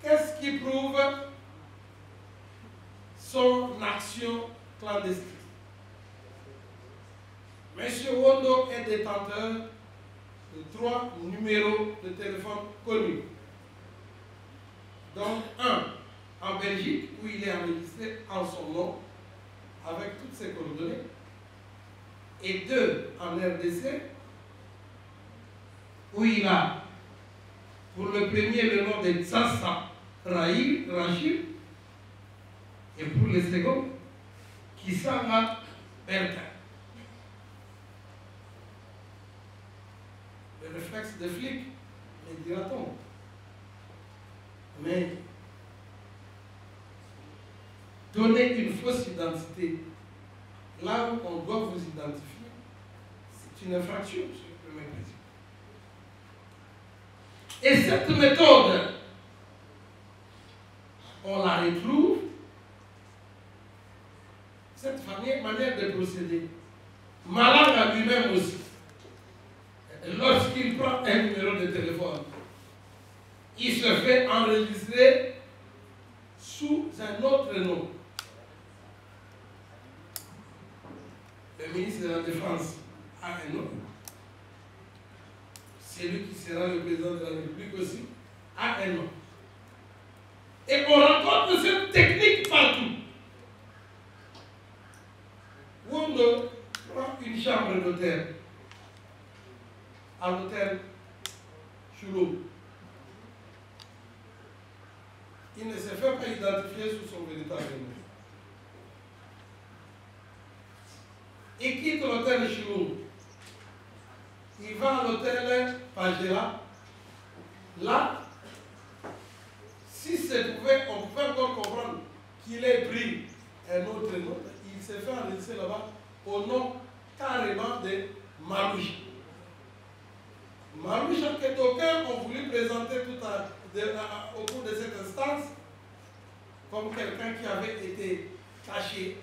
Qu'est-ce qui prouve son action clandestine? Monsieur Wondo est détenteur de 3 numéros de téléphone connus, dont un en Belgique, où il est enregistré en son nom, avec toutes ses coordonnées, et 2 en RDC, où il a, pour le premier, le nom de Tsassa Rachid, et pour le second, Kisanga Bertin. Le réflexe de flic, me dira-t-on. Mais donner une fausse identité là où on doit vous identifier, c'est une infraction, Monsieur le Premier Président. Et cette méthode, on la retrouve, cette manière de procéder. Malanga lui-même aussi, lorsqu'il prend un numéro de téléphone, il se fait enregistrer sous un autre nom. Le ministre de la Défense a un nom. Celui qui sera le président de la République aussi a un nom. Et on rencontre cette technique partout. Wondo prend une chambre d'hôtel à l'hôtel Chulou. Il ne se fait pas identifier sous son véritable nom. Il quitte l'hôtel Chulou. Il va à l'hôtel Pagela. Là, si on pouvait encore comprendre qu'il ait pris un autre nom, il s'est fait enregistrer là-bas au nom carrément de Maloucha. Maloucha que d'aucuns ont voulu présenter au cours de cette instance comme quelqu'un qui avait été caché,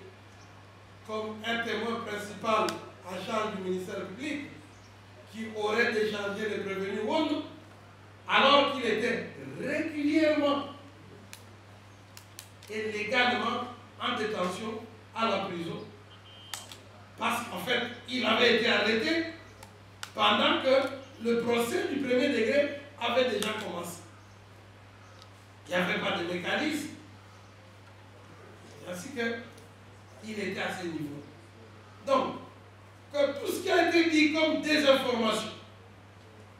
comme un témoin principal en charge du ministère public, qui aurait déchargé le prévenu Wondo, alors qu'il était régulièrement et légalement en détention à la prison. Parce qu'en fait, il avait été arrêté pendant que le procès du premier degré avait déjà commencé. Il n'y avait pas de mécanisme. Ainsi qu'il était à ce niveau. Donc, que tout ce qui a été dit comme désinformation,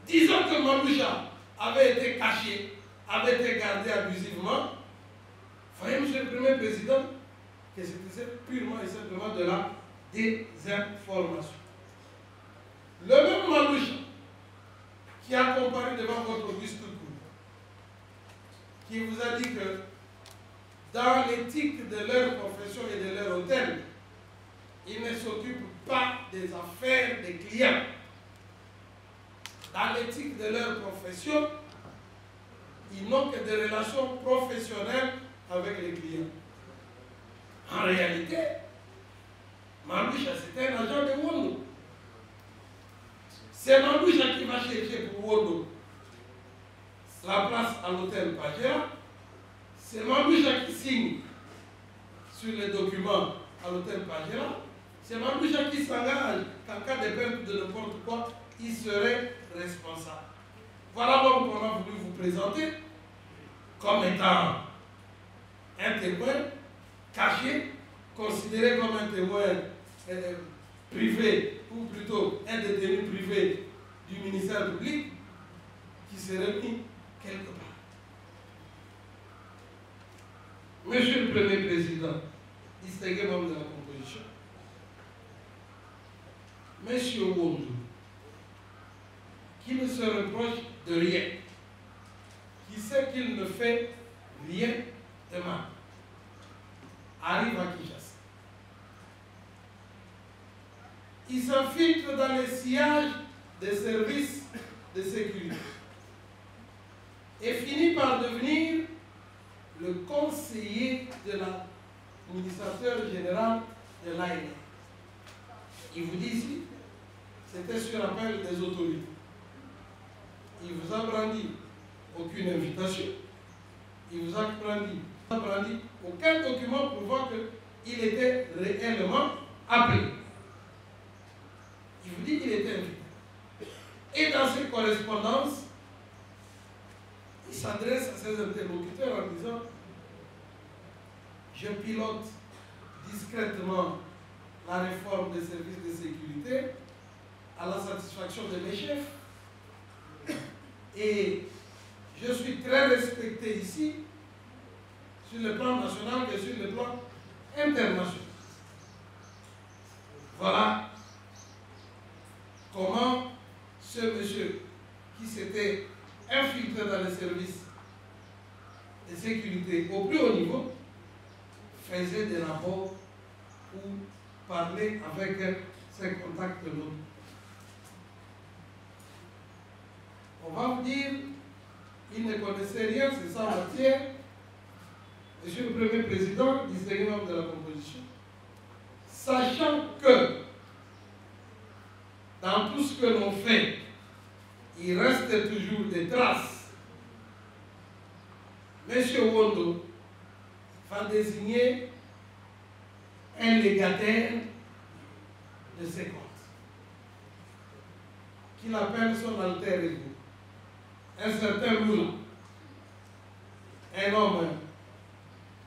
disons que Maloucha avait été caché, avait été gardé abusivement, voyez, Monsieur le Premier Président, que c'était purement et simplement de la désinformation. Le même Maloucha qui a comparu devant votre auguste cour, qui vous a dit que dans l'éthique de leur profession et de leur hôtel, ils ne s'occupent pas des affaires des clients. Dans l'éthique de leur profession, ils n'ont que des relations professionnelles avec les clients. En réalité, Maloucha, c'était un agent de Wondo. C'est Maloucha qui va chercher pour Wondo la place à l'hôtel Pagela. C'est Maloucha qui signe sur les documents à l'hôtel Pagela. C'est Mamboucha qui s'engage qu'en cas de perte de n'importe quoi, il serait responsable. Voilà donc qu'on a voulu vous présenter comme étant un témoin caché, considéré comme un témoin privé, ou plutôt un détenu privé du ministère public, qui serait mis quelque part. Monsieur le Premier Président, distingué membre de la composition, Monsieur Wondou, qui ne se reproche de rien, qui sait qu'il ne fait rien de mal, arrive à Kinshasa. Il s'infiltre dans les sillages des services de sécurité et finit par devenir le conseiller de l'administrateur général de l'ANR. Il vous dit ici, c'était sur appel des autorités. Il vous a brandi aucune invitation. Il vous a brandi aucun document pour voir qu'il était réellement appelé. Il vous dit qu'il était invité. Et dans ses correspondances, il s'adresse à ses interlocuteurs en disant: je pilote discrètement la réforme des services de sécurité à la satisfaction de mes chefs. Et je suis très respecté ici, sur le plan national et sur le plan international. Voilà comment ce monsieur qui s'était infiltré dans les services de sécurité au plus haut niveau faisait des rapports ou parlait avec ses contacts locaux. On va vous dire, il ne connaissait rien, c'est ça en matière. Monsieur le Premier Président, distingué membre de la composition, sachant que dans tout ce que l'on fait, il reste toujours des traces, M. Wondo va désigner un légataire de ses comptes, qu'il appelle son alter ego, un certain Lula, un homme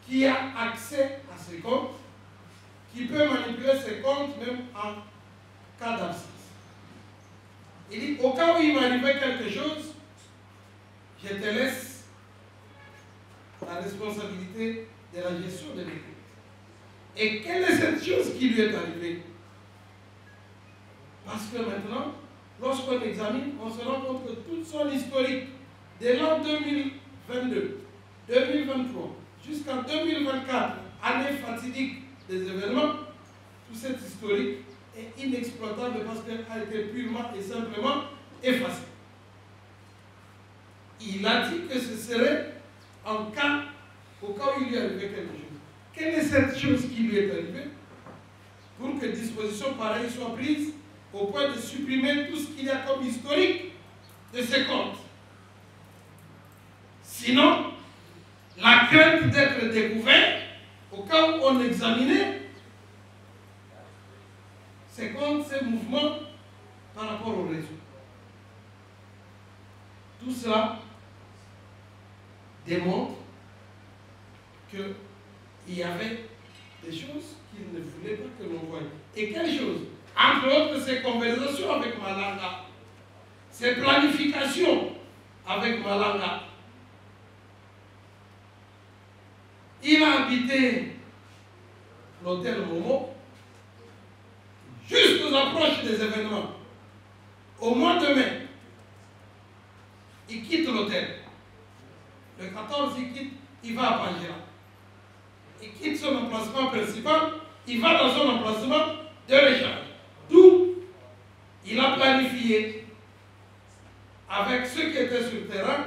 qui a accès à ses comptes, qui peut manipuler ses comptes même en cas d'absence. Il dit, au cas où il m'arrivait quelque chose, je te laisse la responsabilité de la gestion de mes comptes. Et quelle est cette chose qui lui est arrivée? Parce que maintenant, lorsqu'on examine, on se rend compte que toute son historique, de l'an 2022, 2023, jusqu'en 2024, année fatidique des événements, tout cet historique est inexploitable parce qu'elle a été purement et simplement effacée. Il a dit que ce serait au cas où il lui arrivait quelque chose. Quelle est cette chose qui lui est arrivée pour que disposition pareille soit prise au point de supprimer tout ce qu'il y a comme historique de ces comptes? Sinon, la crainte d'être découvert, au cas où on examinait ces comptes, ces mouvements par rapport au réseau. Tout cela démontre qu'il y avait des choses qu'il ne voulait pas que l'on voie. Et quelles choses? Entre autres, ces conversations avec Malanga, ces planifications avec Malanga. Il a habité l'hôtel Momo juste aux approches des événements. Au mois de mai, il quitte l'hôtel. Le 14, il va à Pangéra. Il quitte son emplacement principal, il va dans son emplacement de recharge. D'où il a planifié avec ceux qui étaient sur le terrain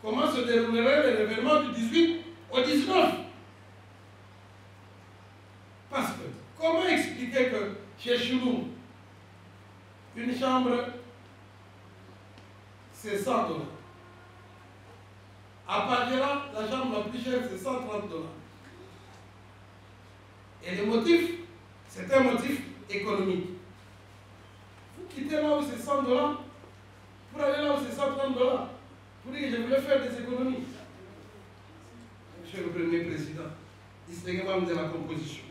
comment se déroulerait l'événement du 18 au 19. Parce que, comment expliquer que chez Choulou, une chambre, c'est 100 $. À Pangéra, la chambre la plus chère, c'est 130 $. Et le motif, c'est un motif économique. Vous quittez là où c'est 100 $, pour aller là où c'est 130 $, pour dire que je voulais faire des économies. Monsieur le Premier Président, distinguez-moi de la composition.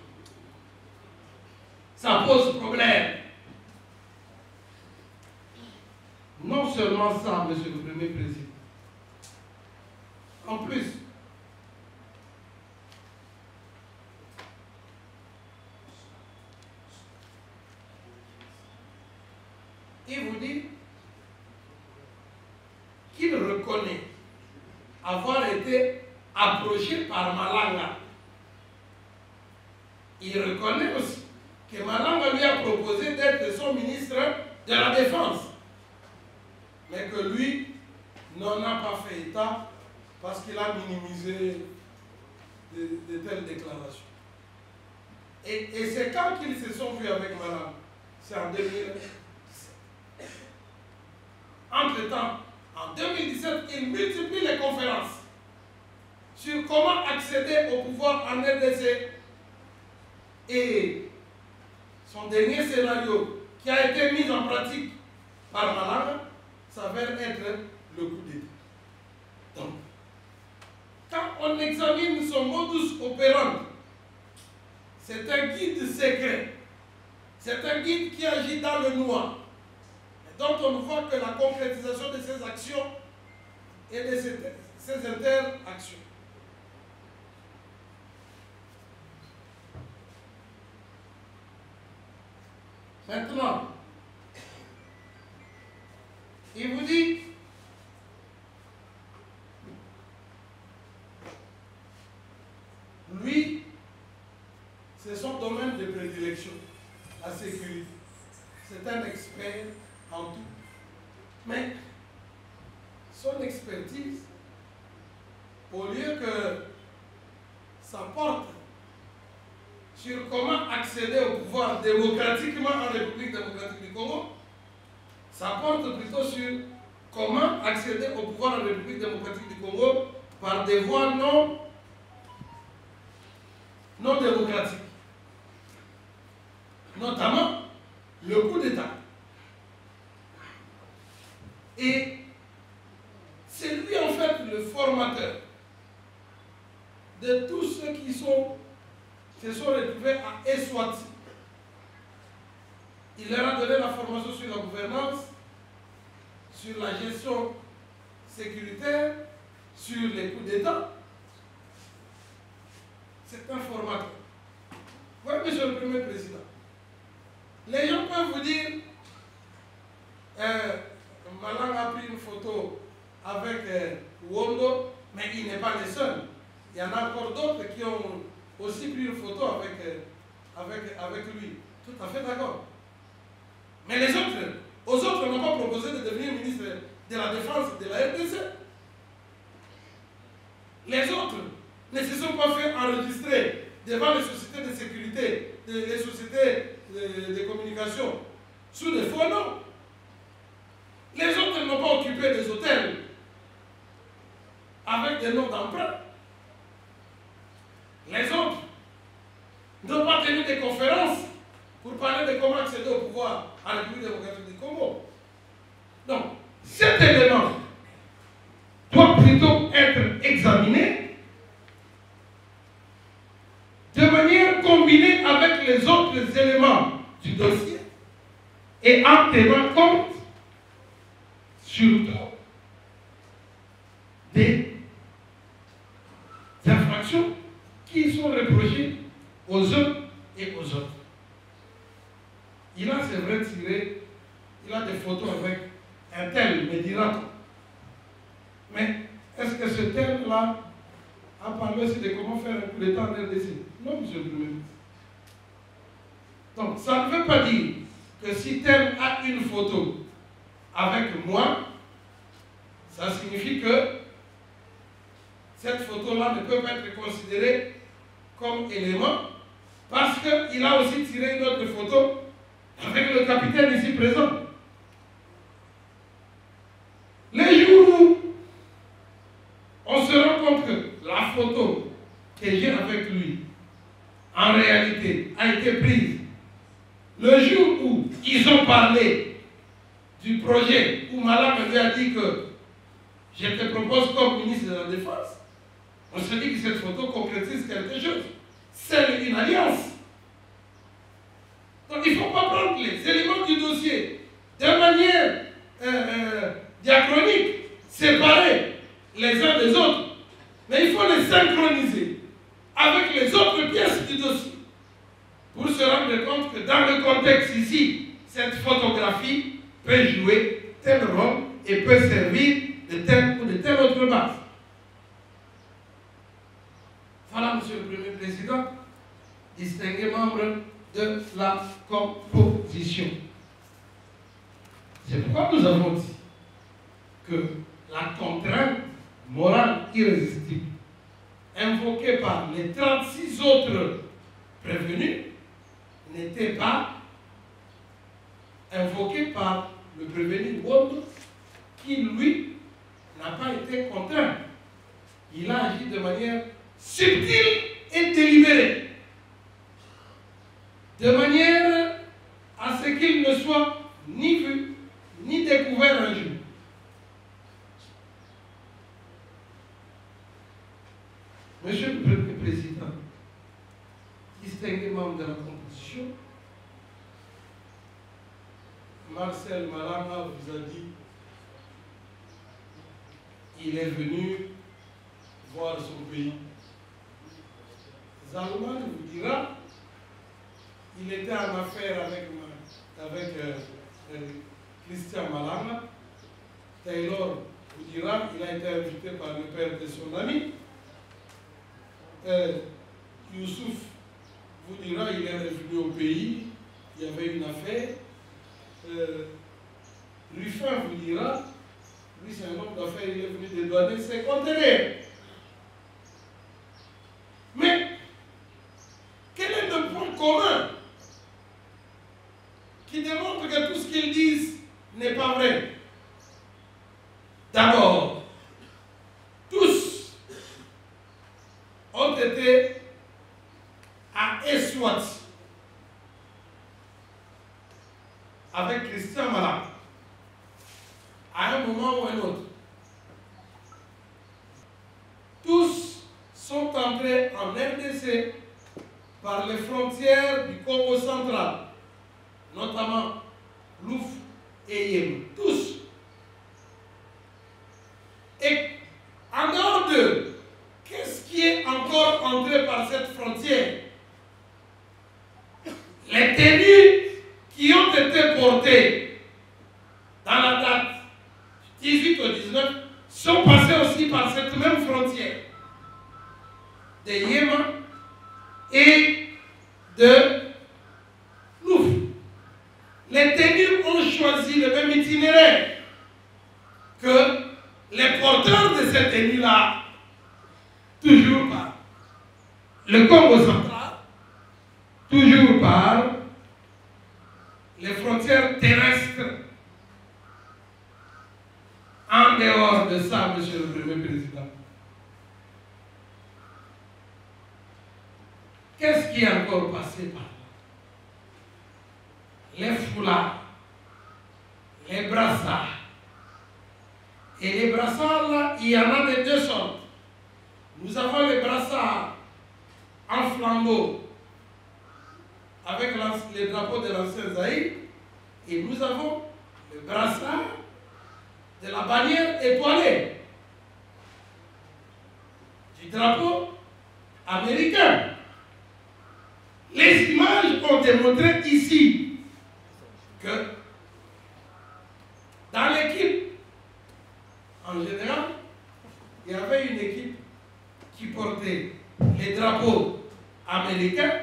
Ça pose problème. Non seulement ça, Monsieur le Premier Président. En plus, il vous dit qu'il reconnaît avoir été approché par Malanga. Il reconnaît aussi que Malanga lui a proposé d'être son ministre de la Défense. Mais que lui n'en a pas fait état parce qu'il a minimisé de telles déclarations. Et c'est quand qu'ils se sont vus avec Malanga? C'est en 2017. Entre-temps, en 2017, il multiplie les conférences sur comment accéder au pouvoir en RDC. Et son dernier scénario, qui a été mis en pratique par Malanga, s'avère être le coup d'État. Donc, quand on examine son modus operandi, c'est un guide secret. C'est un guide qui agit dans le noir. Donc on voit que la concrétisation de ces actions et de ces interactions. Maintenant, il vous dit lui, c'est son domaine de prédilection, la sécurité. C'est un expert en tout. Mais son expertise, au lieu que ça porte sur comment accéder au pouvoir démocratiquement en République démocratique du Congo, ça porte plutôt sur comment accéder au pouvoir en République démocratique du Congo par des voies non démocratiques. Notamment le coup d'État. Et c'est lui en fait le formateur de tous ceux qui se sont retrouvés à Eswati. Il leur a donné la formation sur la gouvernance, sur la gestion sécuritaire, sur les coups d'État. C'est un formateur. Vous voyez, Monsieur le Premier Président, les gens peuvent vous dire Malanga a pris une photo avec Wondo, mais il n'est pas le seul. Il y en a encore d'autres qui ont aussi pris une photo avec lui. Tout à fait d'accord. Mais les autres, aux autres, on n'a pas proposé de devenir ministre de la Défense de la RDC. Les autres ne se sont pas fait enregistrer devant les sociétés de sécurité, les sociétés de communication, sous des faux noms. Les autres n'ont pas occupé des hôtels avec des noms d'emprunt. Les autres n'ont pas tenu des conférences pour parler de comment accéder au pouvoir à la République démocratique du Congo. Donc, cet élément doit plutôt être examiné de manière combinée avec les autres éléments du dossier et en tenant compte surtout des infractions qui sont reprochées aux uns et aux autres. Il a, c'est vrai, tiré, il a des photos avec un tel, me dira-t-on. Mais est-ce que ce tel-là a parlé aussi de comment faire un coup d'État en RDC? Non, Monsieur le Premier ministre. Donc, ça ne veut pas dire que si tel a une photo avec moi, ça signifie que cette photo-là ne peut pas être considérée comme élément parce qu'il a aussi tiré une autre photo avec le capitaine ici présent. Les jours où on se rend compte que la photo que j'ai avec lui, en réalité, a été prise le ont parlé du projet où Malam lui a dit que je te propose comme ministre de la Défense, on se dit que cette photo concrétise quelque chose. C'est une alliance. Donc il ne faut pas prendre les éléments du dossier de manière diachronique, séparés les uns des autres, mais il faut les synchroniser avec les autres pièces du dossier pour se rendre compte que dans le contexte ici, cette photographie peut jouer tel rôle et peut servir de telle ou de telle autre base. Voilà, Monsieur le Premier Président, distingués membres de la composition. C'est pourquoi nous avons dit que la contrainte morale irrésistible invoquée par les 36 autres prévenus n'était pas invoquée par le prévenu Wond, qui lui n'a pas été contraint. Il a agi de manière subtile et délibérée, de manière à ce qu'il ne soit ni vu ni découvert un jour. Monsieur le Premier Président, distingué membre de la composition, Marcel Malama vous a dit qu'il est venu voir son pays. Zalman vous dira il était en affaire avec Christian Malama. Taylor vous dira il a été invité par le père de son ami. Youssouf vous dira il est revenu au pays, il y avait une affaire. Ruffin vous dira, lui c'est un homme d'affaires, il est venu dédouaner ses conteneurs. Mais quel est le point commun qui démontre que tout ce qu'ils disent n'est pas vrai? D'abord, tous ont été à Eswat avec Christian Malak à un moment ou un autre. Tous sont entrés en RDC par les frontières du Congo central, notamment Louf et Yem. Tous. Et en dehors d'eux, qu'est-ce qui est encore entré par cette frontière? Les tenues qui ont été portées dans la date 18 au 19 sont passées aussi par cette même frontière de Yémen et de Louf. Les tenues ont choisi le même itinéraire que les porteurs de ces tenues-là, toujours par le Congo central, toujours par les frontières terrestres. En dehors de ça, Monsieur le Premier Président, qu'est-ce qui est encore passé par là? Les foulards, les brassards. Et les brassards, là, il y en a de deux sortes. Nous avons les brassards en flambeau, avec les drapeaux de l'ancien Zaïre, et nous avons le brassard de la bannière étoilée du drapeau américain. Les images ont démontré ici que dans l'équipe, en général, il y avait une équipe qui portait les drapeaux américains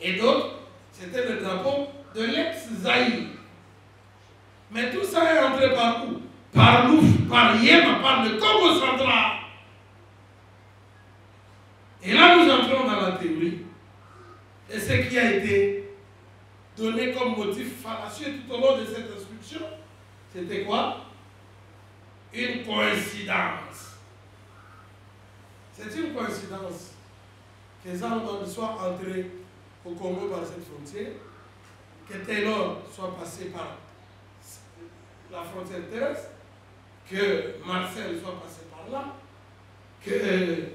et d'autres, c'était le drapeau de l'ex-Zaïre. Mais tout ça est entré par où? Par Louf, par Yémen, par le Congo central. Et là, nous entrons dans la théorie de ce qui a été donné comme motif fallacieux tout au long de cette instruction. C'était quoi? Une coïncidence. C'est une coïncidence que les Allemands soient entrés au Congo par cette frontière que Taylor soit passé par la frontière terrestre, que Marcel soit passé par là, que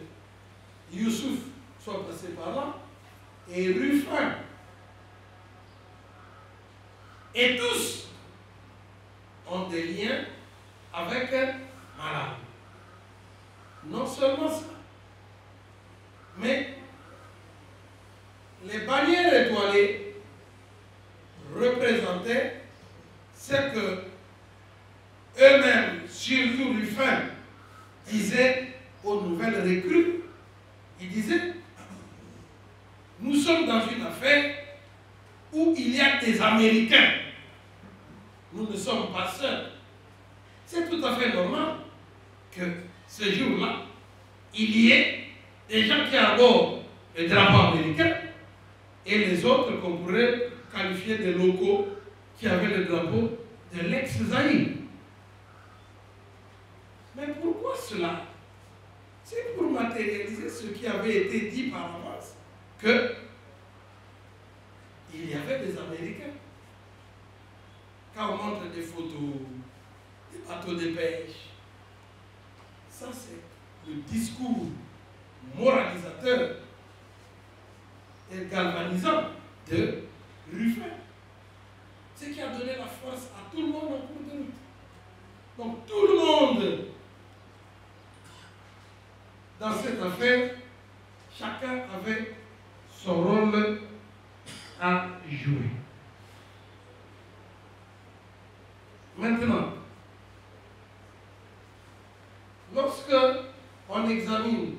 Youssouf soit passé par là, et Ruffin. Et tous ont des liens avec Malade. Non seulement ça, mais les bannières étoilées représentaient ce que eux-mêmes, surtout Ruffin, disaient aux nouvelles recrues. Ils disaient, nous sommes dans une affaire où il y a des Américains. Nous ne sommes pas seuls. C'est tout à fait normal que ce jour-là, il y ait des gens qui arborent le drapeau américain et les autres qu'on pourrait qualifier de locaux qui avaient le drapeau de l'ex-Zaïre. Mais pourquoi cela? C'est pour matérialiser ce qui avait été dit par avance, que il y avait des Américains. Quand on montre des photos, des bateaux de pêche, ça c'est le discours moralisateur et galvanisant de Ruffin. Ce qui a donné la force à tout le monde en cours de route. Donc tout le monde, dans cette affaire, chacun avait son rôle à jouer. Maintenant, lorsque on examine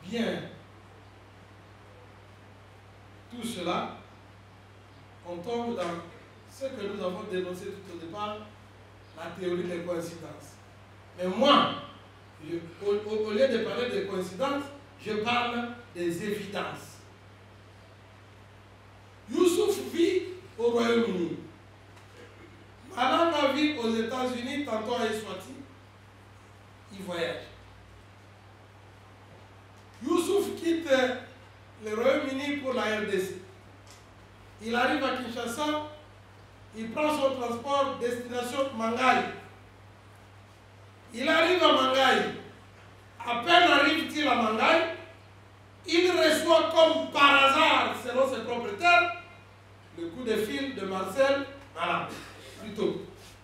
bien tout cela, on tombe dans ce que nous avons dénoncé tout au départ, la théorie des coïncidences. Mais moi, au lieu de parler de coïncidences, je parle des évidences. Youssouf vit au Royaume-Uni. Malanga vit aux États-Unis, tantôt à Eswatini. Il voyage. Youssouf quitte le Royaume-Uni pour la RDC. Il arrive à Kinshasa, il prend son transport destination Mangaï. Il arrive à Mangaï. À peine arrive-t-il à Mangaï, il reçoit comme par hasard, selon ses propres termes, le coup de fil de Marcel Malade, plutôt,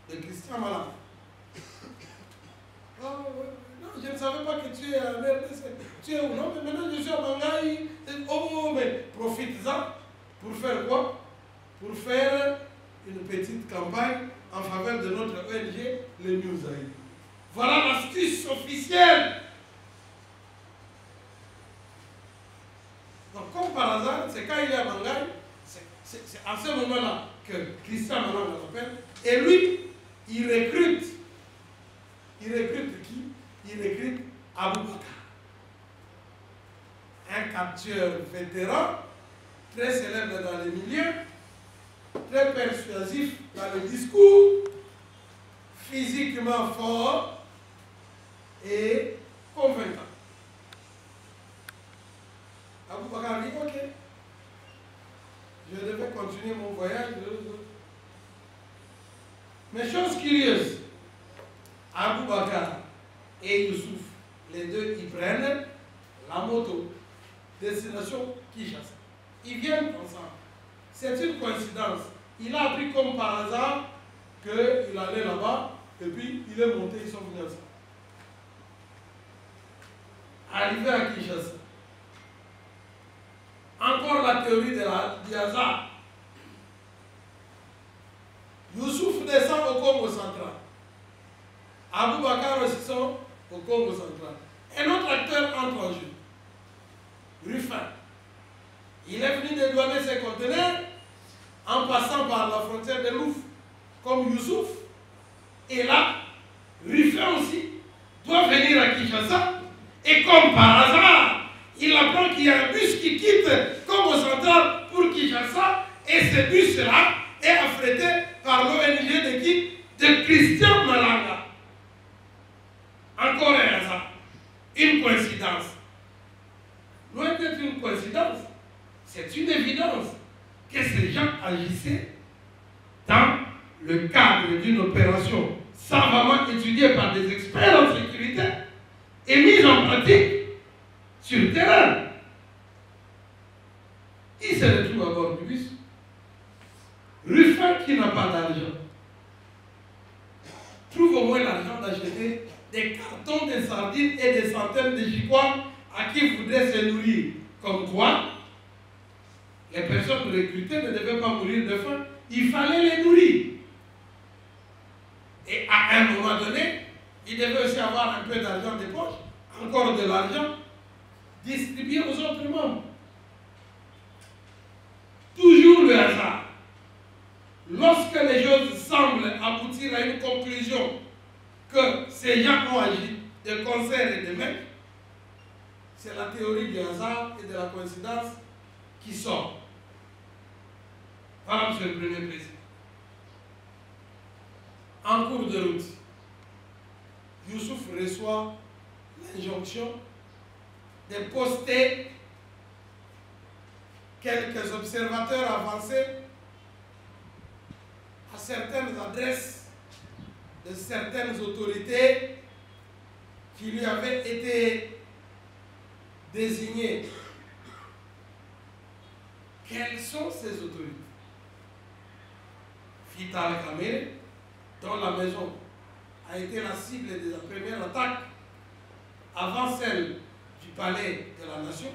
de Christian Malade. Oh, non, je ne savais pas que tu es à RDC. Tu es où? Non, mais maintenant je suis à Mangaï. Oh, mais profite-en. Pour faire quoi? Pour faire une petite campagne en faveur de notre ONG, le New Zaïre. Voilà l'astuce officielle. Donc, comme par hasard, c'est quand il est à Mangaï, c'est à ce moment-là que Christian Malade l'appelle. Et lui, il recrute. Il recrute qui? Il recrute Abou Bakar. Un capteur vétéran, très célèbre dans les milieux, très persuasif dans le discours, physiquement fort et convaincant. Abou Bakar dit, ok, je devais continuer mon voyage. Mais chose curieuse, Abou Bakar et Youssouf, les deux, ils prennent la moto, destination Kinshasa. Ils viennent ensemble. C'est une coïncidence. Il a appris comme par hasard qu'il allait là-bas, et puis il est monté, ils sont venus ensemble. Arrivé à Kinshasa, encore la théorie du hasard. Youssouf descend au Congo central. Abou Bakar aussi sont au Congo central. Un autre acteur entre en jeu. Ruffin. Il est venu dédouaner ses conteneurs en passant par la frontière de Louf, comme Youssouf. Et là, Ruffin aussi doit venir à Kinshasa. Et comme par hasard, il apprend qu'il y a un bus qui quitte Congo central pour Kinshasa. Et ce bus-là est affrété par l'ONG de qui? De Christian Malanga. Encore un hasard. Une coïncidence. Loin d'être une coïncidence, c'est une évidence. ces gens agissaient dans le cadre d'une opération savamment étudiée par des experts en sécurité et mise en pratique sur le terrain. Il se retrouve à bord du bus. Ruffin, qui n'a pas d'argent, trouve au moins l'argent d'acheter des cartons de sardines et des centaines de gigois à qui voudrait se nourrir. Comme quoi, les personnes recrutées ne devaient pas mourir de faim. Il fallait les nourrir. Et à un moment donné, il devait aussi avoir un peu d'argent de poche, encore de l'argent, distribué aux autres membres. Toujours le hasard. Lorsque les choses semblent aboutir à une conclusion que ces gens ont agi de concert et de main, c'est la théorie du hasard et de la coïncidence qui sort. Voilà, Monsieur le Premier Président. En cours de route, Youssouf reçoit l'injonction de poster quelques observateurs avancés à certaines adresses de certaines autorités qui lui avaient été désignées. Quelles sont ces autorités? Vital Kamerhe, dont la maison a été la cible de la première attaque avant celle du palais de la Nation.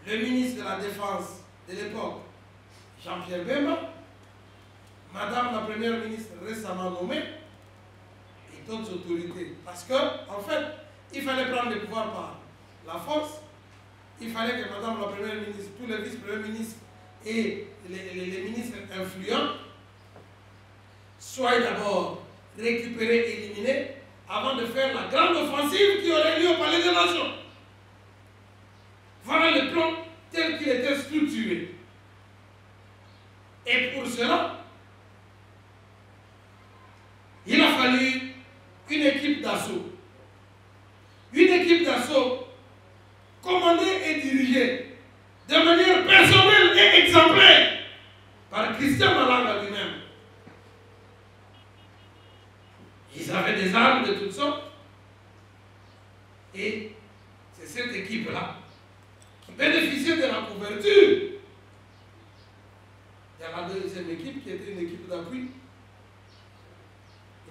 Le ministre de la Défense de l'époque, Jean-Pierre Bemba, Madame la Première ministre récemment nommée, et d'autres autorités. Parce que, en fait, il fallait prendre le pouvoir par la force. Il fallait que Madame la Première ministre, tous les vice-premiers ministres et les ministres influents soient d'abord récupérés, éliminés, avant de faire la grande offensive qui aurait lieu au Palais des Nations. Voilà le plan tel qu'il était structuré. Et pour cela, il a fallu une équipe d'assaut. Une équipe d'assaut commandée et dirigée de manière personnelle et exemplaire par Christian Malanga lui-même. Ils avaient des armes de toutes sortes. Et c'est cette équipe-là qui bénéficiait de la couverture. Il y a la deuxième équipe qui était une équipe d'appui,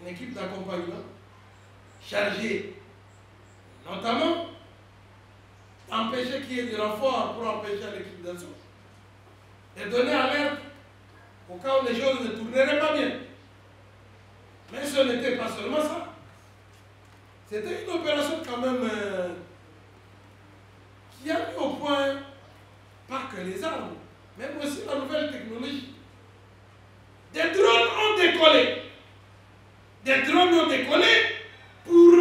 une équipe d'accompagnement, chargée notamment d'empêcher qu'il y ait du renfort pour empêcher l'équipe d'assaut, de donner alerte au cas où les choses ne tourneraient pas bien. Mais ce n'était pas seulement ça. C'était une opération quand même qui a mis au point pas que les armes, même aussi la nouvelle technologie. Des drones ont décollé. Des drones ont décollé pour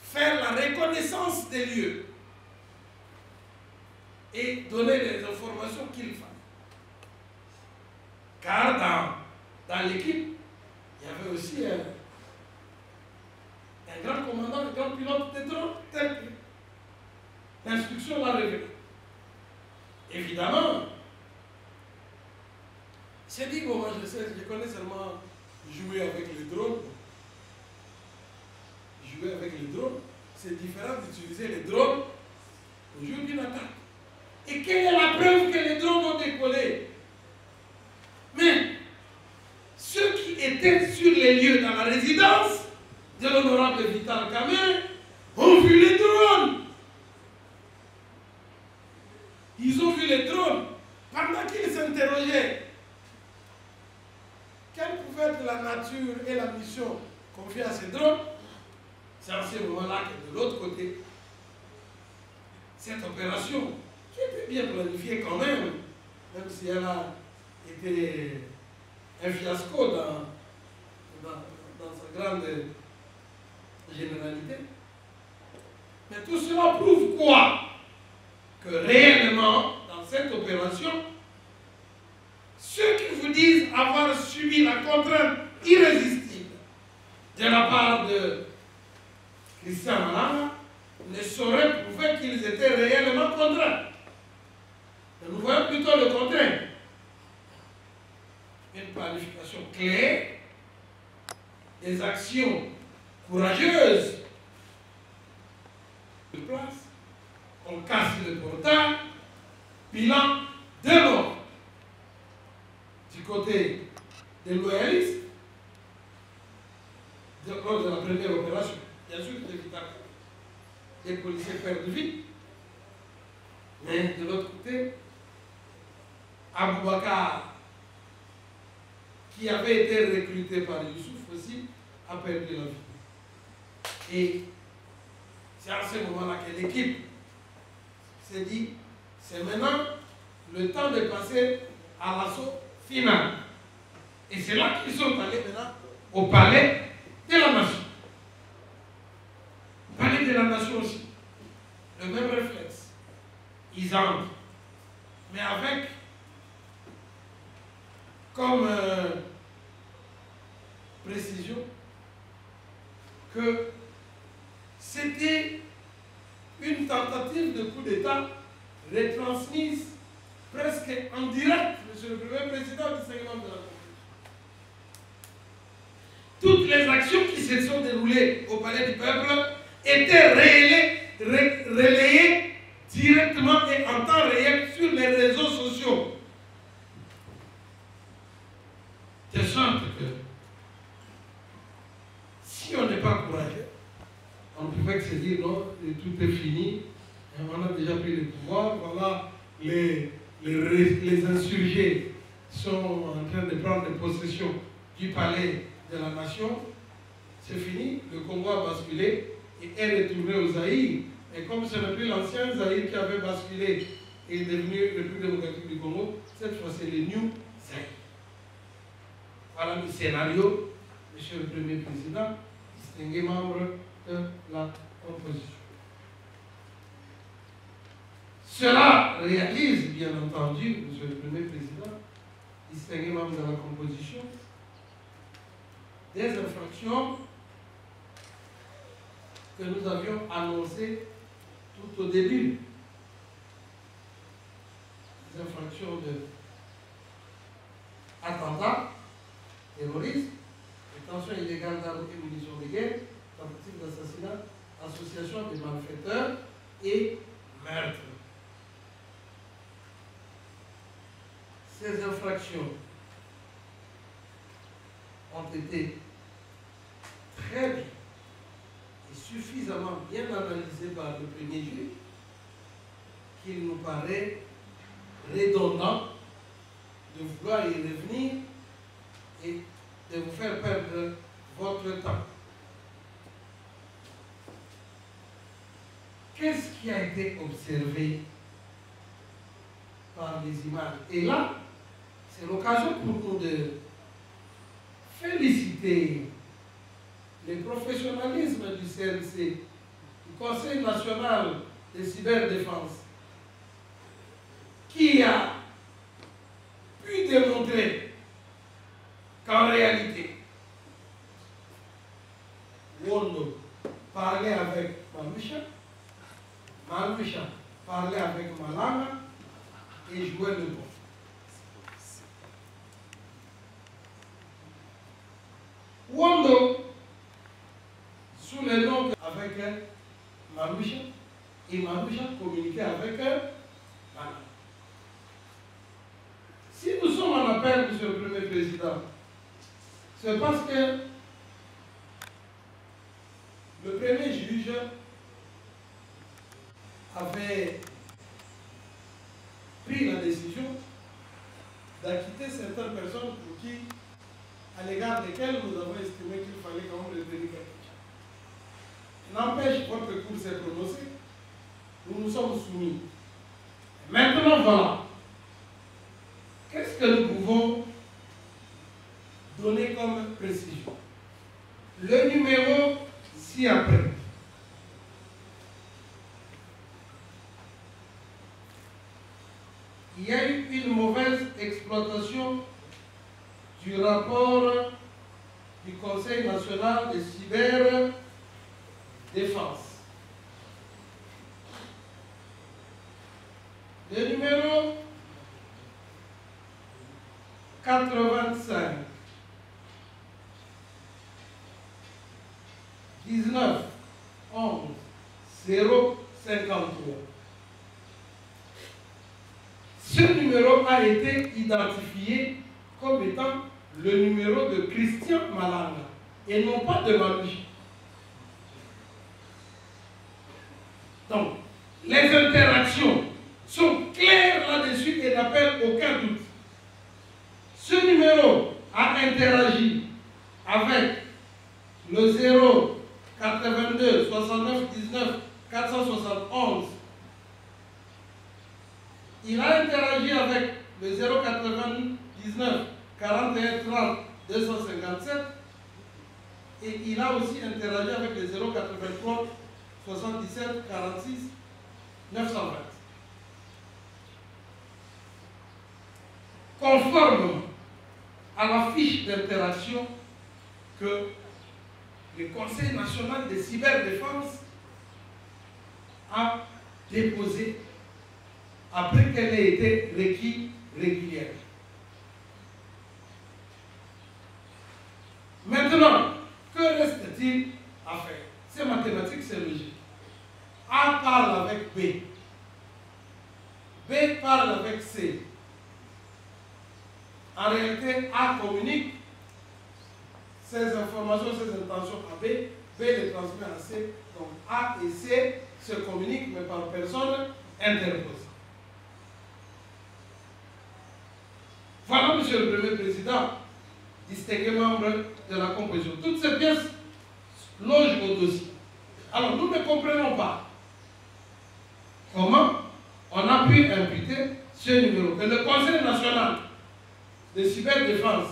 faire la reconnaissance des lieux et donner les informations qu'il fallait. Car dans l'équipe, il y avait aussi un grand commandant, un grand pilote de drone, tel que l'instruction l'a révélé. Évidemment, j'ai dit, bon, moi je connais seulement jouer avec les drones. Jouer avec les drones, c'est différent d'utiliser les drones au jour d'une attaque. Et quelle est la preuve que les drones ont décollé? Mais ceux qui étaient sur les lieux dans la résidence de l'honorable Vital Kamerhe ont vu les drones. Ils ont vu les drones pendant qu'ils s'interrogeaient. Quelle pouvait être la nature et la mission confiée à ces drones? C'est en ce moment-là que de l'autre côté, cette opération, qui était bien planifiée quand même si elle a été un fiasco dans sa grande généralité. Mais tout cela prouve quoi? Que réellement, dans cette opération, ceux qui vous disent avoir subi la contrainte irrésistible de la part de Christian Malanga ne sauraient prouver qu'ils étaient réellement contraints. Mais nous voyons plutôt le contraire. Une planification claire, des actions courageuses de place, on casse le portail, bilan 2 morts. Du côté des loyalistes, lors de la première opération, bien sûr, les policiers perdent vie. Mais de l'autre côté, Aboubakar, qui avait été recruté par Youssouf aussi, a perdu la vie. Et c'est à ce moment-là que l'équipe s'est dit, c'est maintenant le temps de passer à l'assaut final. Et c'est là qu'ils sont allés maintenant au palais de la nation. Palais de la nation aussi. Le même réflexe. Ils entrent. Mais avec comme précision que c'était une tentative de coup d'État retransmise presque en direct, Monsieur le Premier Président du segment de la Constitution. Toutes les actions qui se sont déroulées au Palais du Peuple étaient relayées directement et en temps réel sur les réseaux sociaux. De sorte que si on n'est pas courageux, on ne pouvait que se dire non, tout est fini, on a déjà pris le pouvoir, voilà, les insurgés sont en train de prendre possession du palais de la nation, c'est fini, le Congo a basculé et est retourné au Zaïre. Et comme ce n'est plus l'ancien Zaïre qui avait basculé et est devenu République démocratique du Congo, cette fois c'est le New Zaïre. Voilà le scénario, Monsieur le Premier Président, distingué membre de la composition. Cela réalise, bien entendu, Monsieur le Premier Président, distingué membre de la composition, des infractions que nous avions annoncées tout au début. Des infractions de attentat, terrorisme, détention illégale d'armes et munitions de guerre, tentative d'assassinat, association de malfaiteurs et meurtre. Ces infractions ont été très bien et suffisamment bien analysées par le premier juge qu'il nous paraît redondant de vouloir y revenir et de vous faire perdre votre temps. Qu'est-ce qui a été observé par les images? Et là, c'est l'occasion pour nous de féliciter le professionnalisme du CNC, du Conseil national de cyberdéfense, qui a pu démontrer qu'en réalité, Wondo parlait avec Maloucha, Maloucha parlait avec Malanga et jouait le bon. Wondo, sous le nom avec Maloucha, et Maloucha communiquait avec Malanga. Si nous sommes en appel, Monsieur le Premier Président, c'est parce que le premier juge avait pris la décision d'acquitter certaines personnes pour qui, à l'égard desquelles nous avons estimé qu'il fallait quand même retenir quelque chose. N'empêche, votre cour s'est prononcé, nous nous sommes soumis. Maintenant, voilà. Qu'est-ce que nous pouvons donner comme précision? Le numéro ci-après. Il y a eu une mauvaise exploitation du rapport du Conseil national de cyberdéfense. Le numéro 85 19 11 053. Ce numéro a été identifié comme étant le numéro de Christian Malanga et non pas de Manouchi. Donc, les interactions sont claires là-dessus et n'appellent aucun doute. Ce numéro a interagi avec le 0 82 69 19 471. Il a interagi avec le 0 99 41 30 257 et il a aussi interagi avec le 0 83 77 46 920. Conformément à la fiche d'interaction que le Conseil national de cyberdéfense a déposée après qu'elle ait été requise régulière. Maintenant, que reste-t-il à faire? C'est mathématique, c'est logique. A parle avec B. B parle avec C. En réalité, A communique ses informations, ses intentions à B. B les transmet à C. Donc A et C se communiquent, mais par personne interposée. Voilà, Monsieur le Premier Président, distingué membre de la composition. Toutes ces pièces logent au dossier. Alors, nous ne comprenons pas comment on a pu imputer ce numéro que le Conseil national de cyberdéfense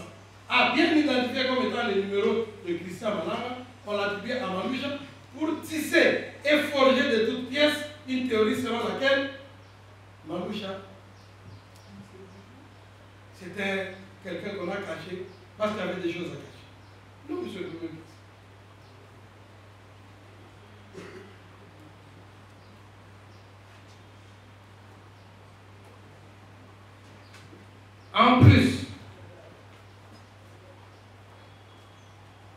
a bien identifié comme étant le numéro de Christian Malanga. On l'a attribué à Manoucha pour tisser et forger de toutes pièces une théorie selon laquelle Manoucha c'était quelqu'un qu'on a caché parce qu'il y avait des choses à cacher. Non, Monsieur le Premier Président. En plus,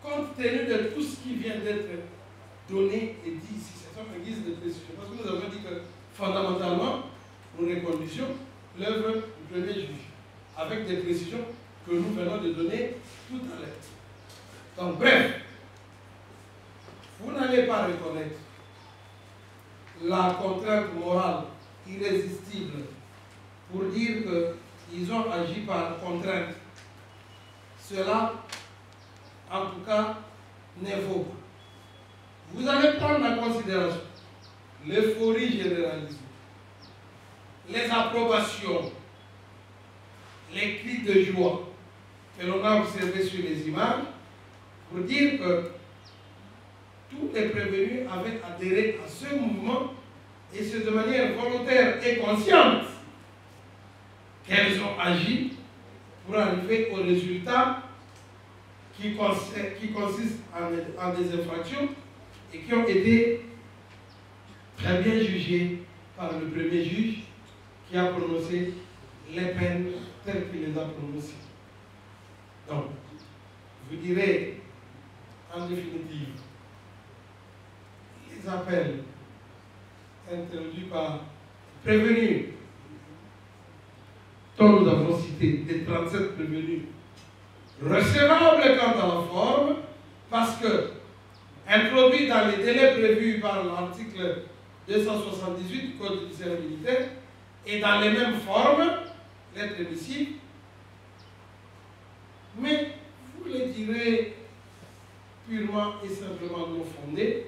compte tenu de tout ce qui vient d'être donné et dit ici, c'est en guise de précision, parce que nous avons dit que fondamentalement, nous reconduisions l'œuvre du premier juge, avec des précisions que nous venons de donner tout à l'heure. Donc, bref, vous n'allez pas reconnaître la contrainte morale irrésistible pour dire qu'ils ont agi par contrainte. Cela, en tout cas, ne vaut pas. Vous allez prendre en considération l'euphorie généralisée, les approbations, les cris de joie que l'on a observés sur les images pour dire que tous les prévenus avaient adhéré à ce mouvement et c'est de manière volontaire et consciente qu'elles ont agi pour arriver au résultat qui consiste en des infractions et qui ont été très bien jugées par le premier juge qui a prononcé les peines telles qu'il les a prononcées. Donc, vous direz en définitive, les appels introduits par prévenus, dont nous avons cité les 37 prévenus, recevables quant à la forme, parce que introduits dans les délais prévus par l'article 278 du Code judiciaire militaire, et dans les mêmes formes, lettre missive, mais vous les direz purement et simplement non fondés,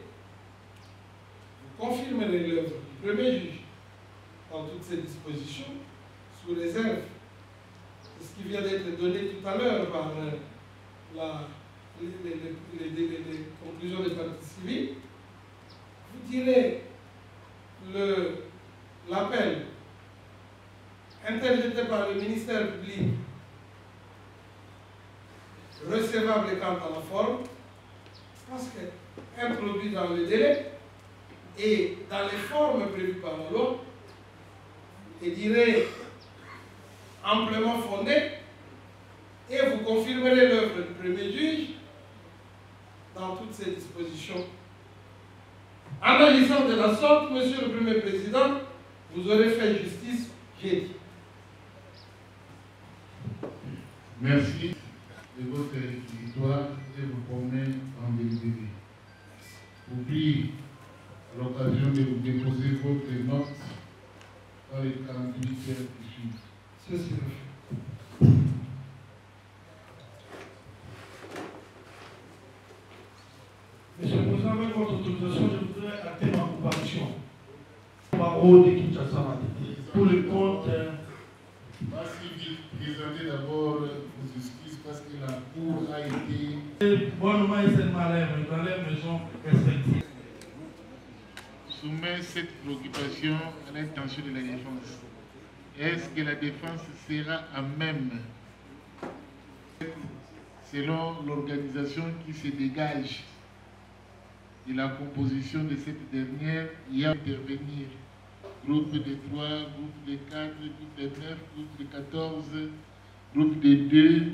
vous confirmerez l'œuvre du premier juge dans toutes ces dispositions, sous réserve de ce qui vient d'être donné tout à l'heure par les conclusions des parties civiles. Vous direz l'appel interjeté par le ministère public recevable quant à la forme, parce qu'introduit dans le délai et dans les formes prévues par la loi, et dirait amplement fondé, et vous confirmerez l'œuvre du premier juge dans toutes ces dispositions. En agissant de la sorte, Monsieur le Premier Président, vous aurez fait justice, j'ai dit. Merci de votre réquisitoire et vous promets en délibéré. Oublie à l'occasion de vous déposer votre note dans les 48 heures qui suivent. Ceci le fait. Monsieur le Président, avec votre autorisation, je voudrais acter ma comparution. Barreau de Kinshasa, pour le compte. Merci de présenter d'abord vos excuses parce que la cour a été. Bonnement et cette malheur dans les maisons respectives. Soumet cette préoccupation à l'intention de la défense. Est-ce que la défense sera à même, selon l'organisation qui se dégage de la composition de cette dernière, y a intervenir groupe de 3, groupe de 4, groupe de 9, groupe de 14, groupe de 2.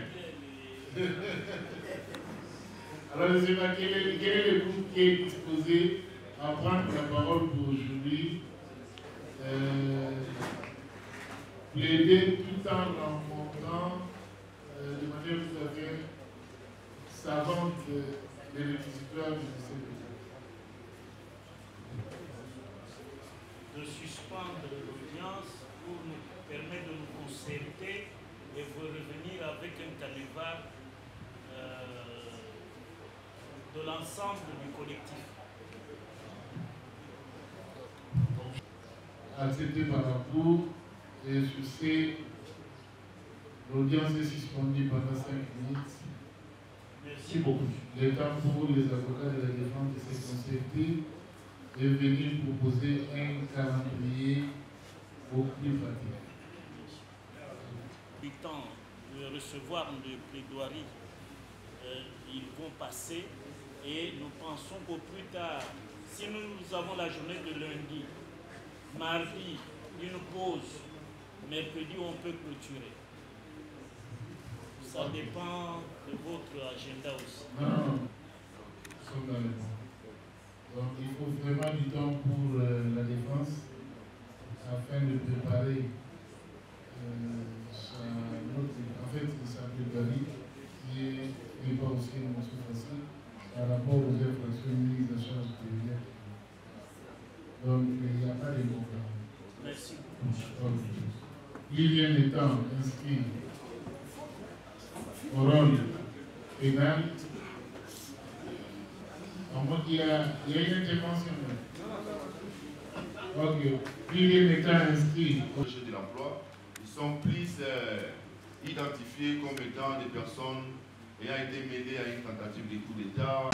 Alors je ne sais pas quel est le groupe qui est disposé à prendre la parole pour aujourd'hui. Plaider tout en montrant de manière tout à fait savante les réquisitoires du CPI. De suspendre l'audience pour nous permettre de nous concerter et vous revenir avec un canevas de l'ensemble du collectif. Accepté par la Cour et sur ces, l'audience est suspendue pendant 5 minutes. Merci beaucoup. Le temps pour les avocats de la défense de se concerter et venir proposer un calendrier beaucoup plus pratique. Du temps de recevoir de plaidoiries, ils vont passer et nous pensons qu'au plus tard, si nous avons la journée de lundi, mardi, une pause, mercredi, on peut clôturer. Ça dépend de votre agenda aussi. Non, nous sommes dans le bon. Donc il faut vraiment du temps pour la défense afin de préparer sa plaidoirie qui n'est pas aussi une mention facile par rapport aux infractions mises en charge de l'hier. Donc il n'y a pas de bon plan. Merci. Il vient des temps inscrits au rôle pénal. À moins qu'il y a une intervention. Ok. Il vient des temps inscrits. Au jeu de l'emploi, ils sont plus identifiés comme étant des personnes ayant été mêlées à une tentative de coup d'État.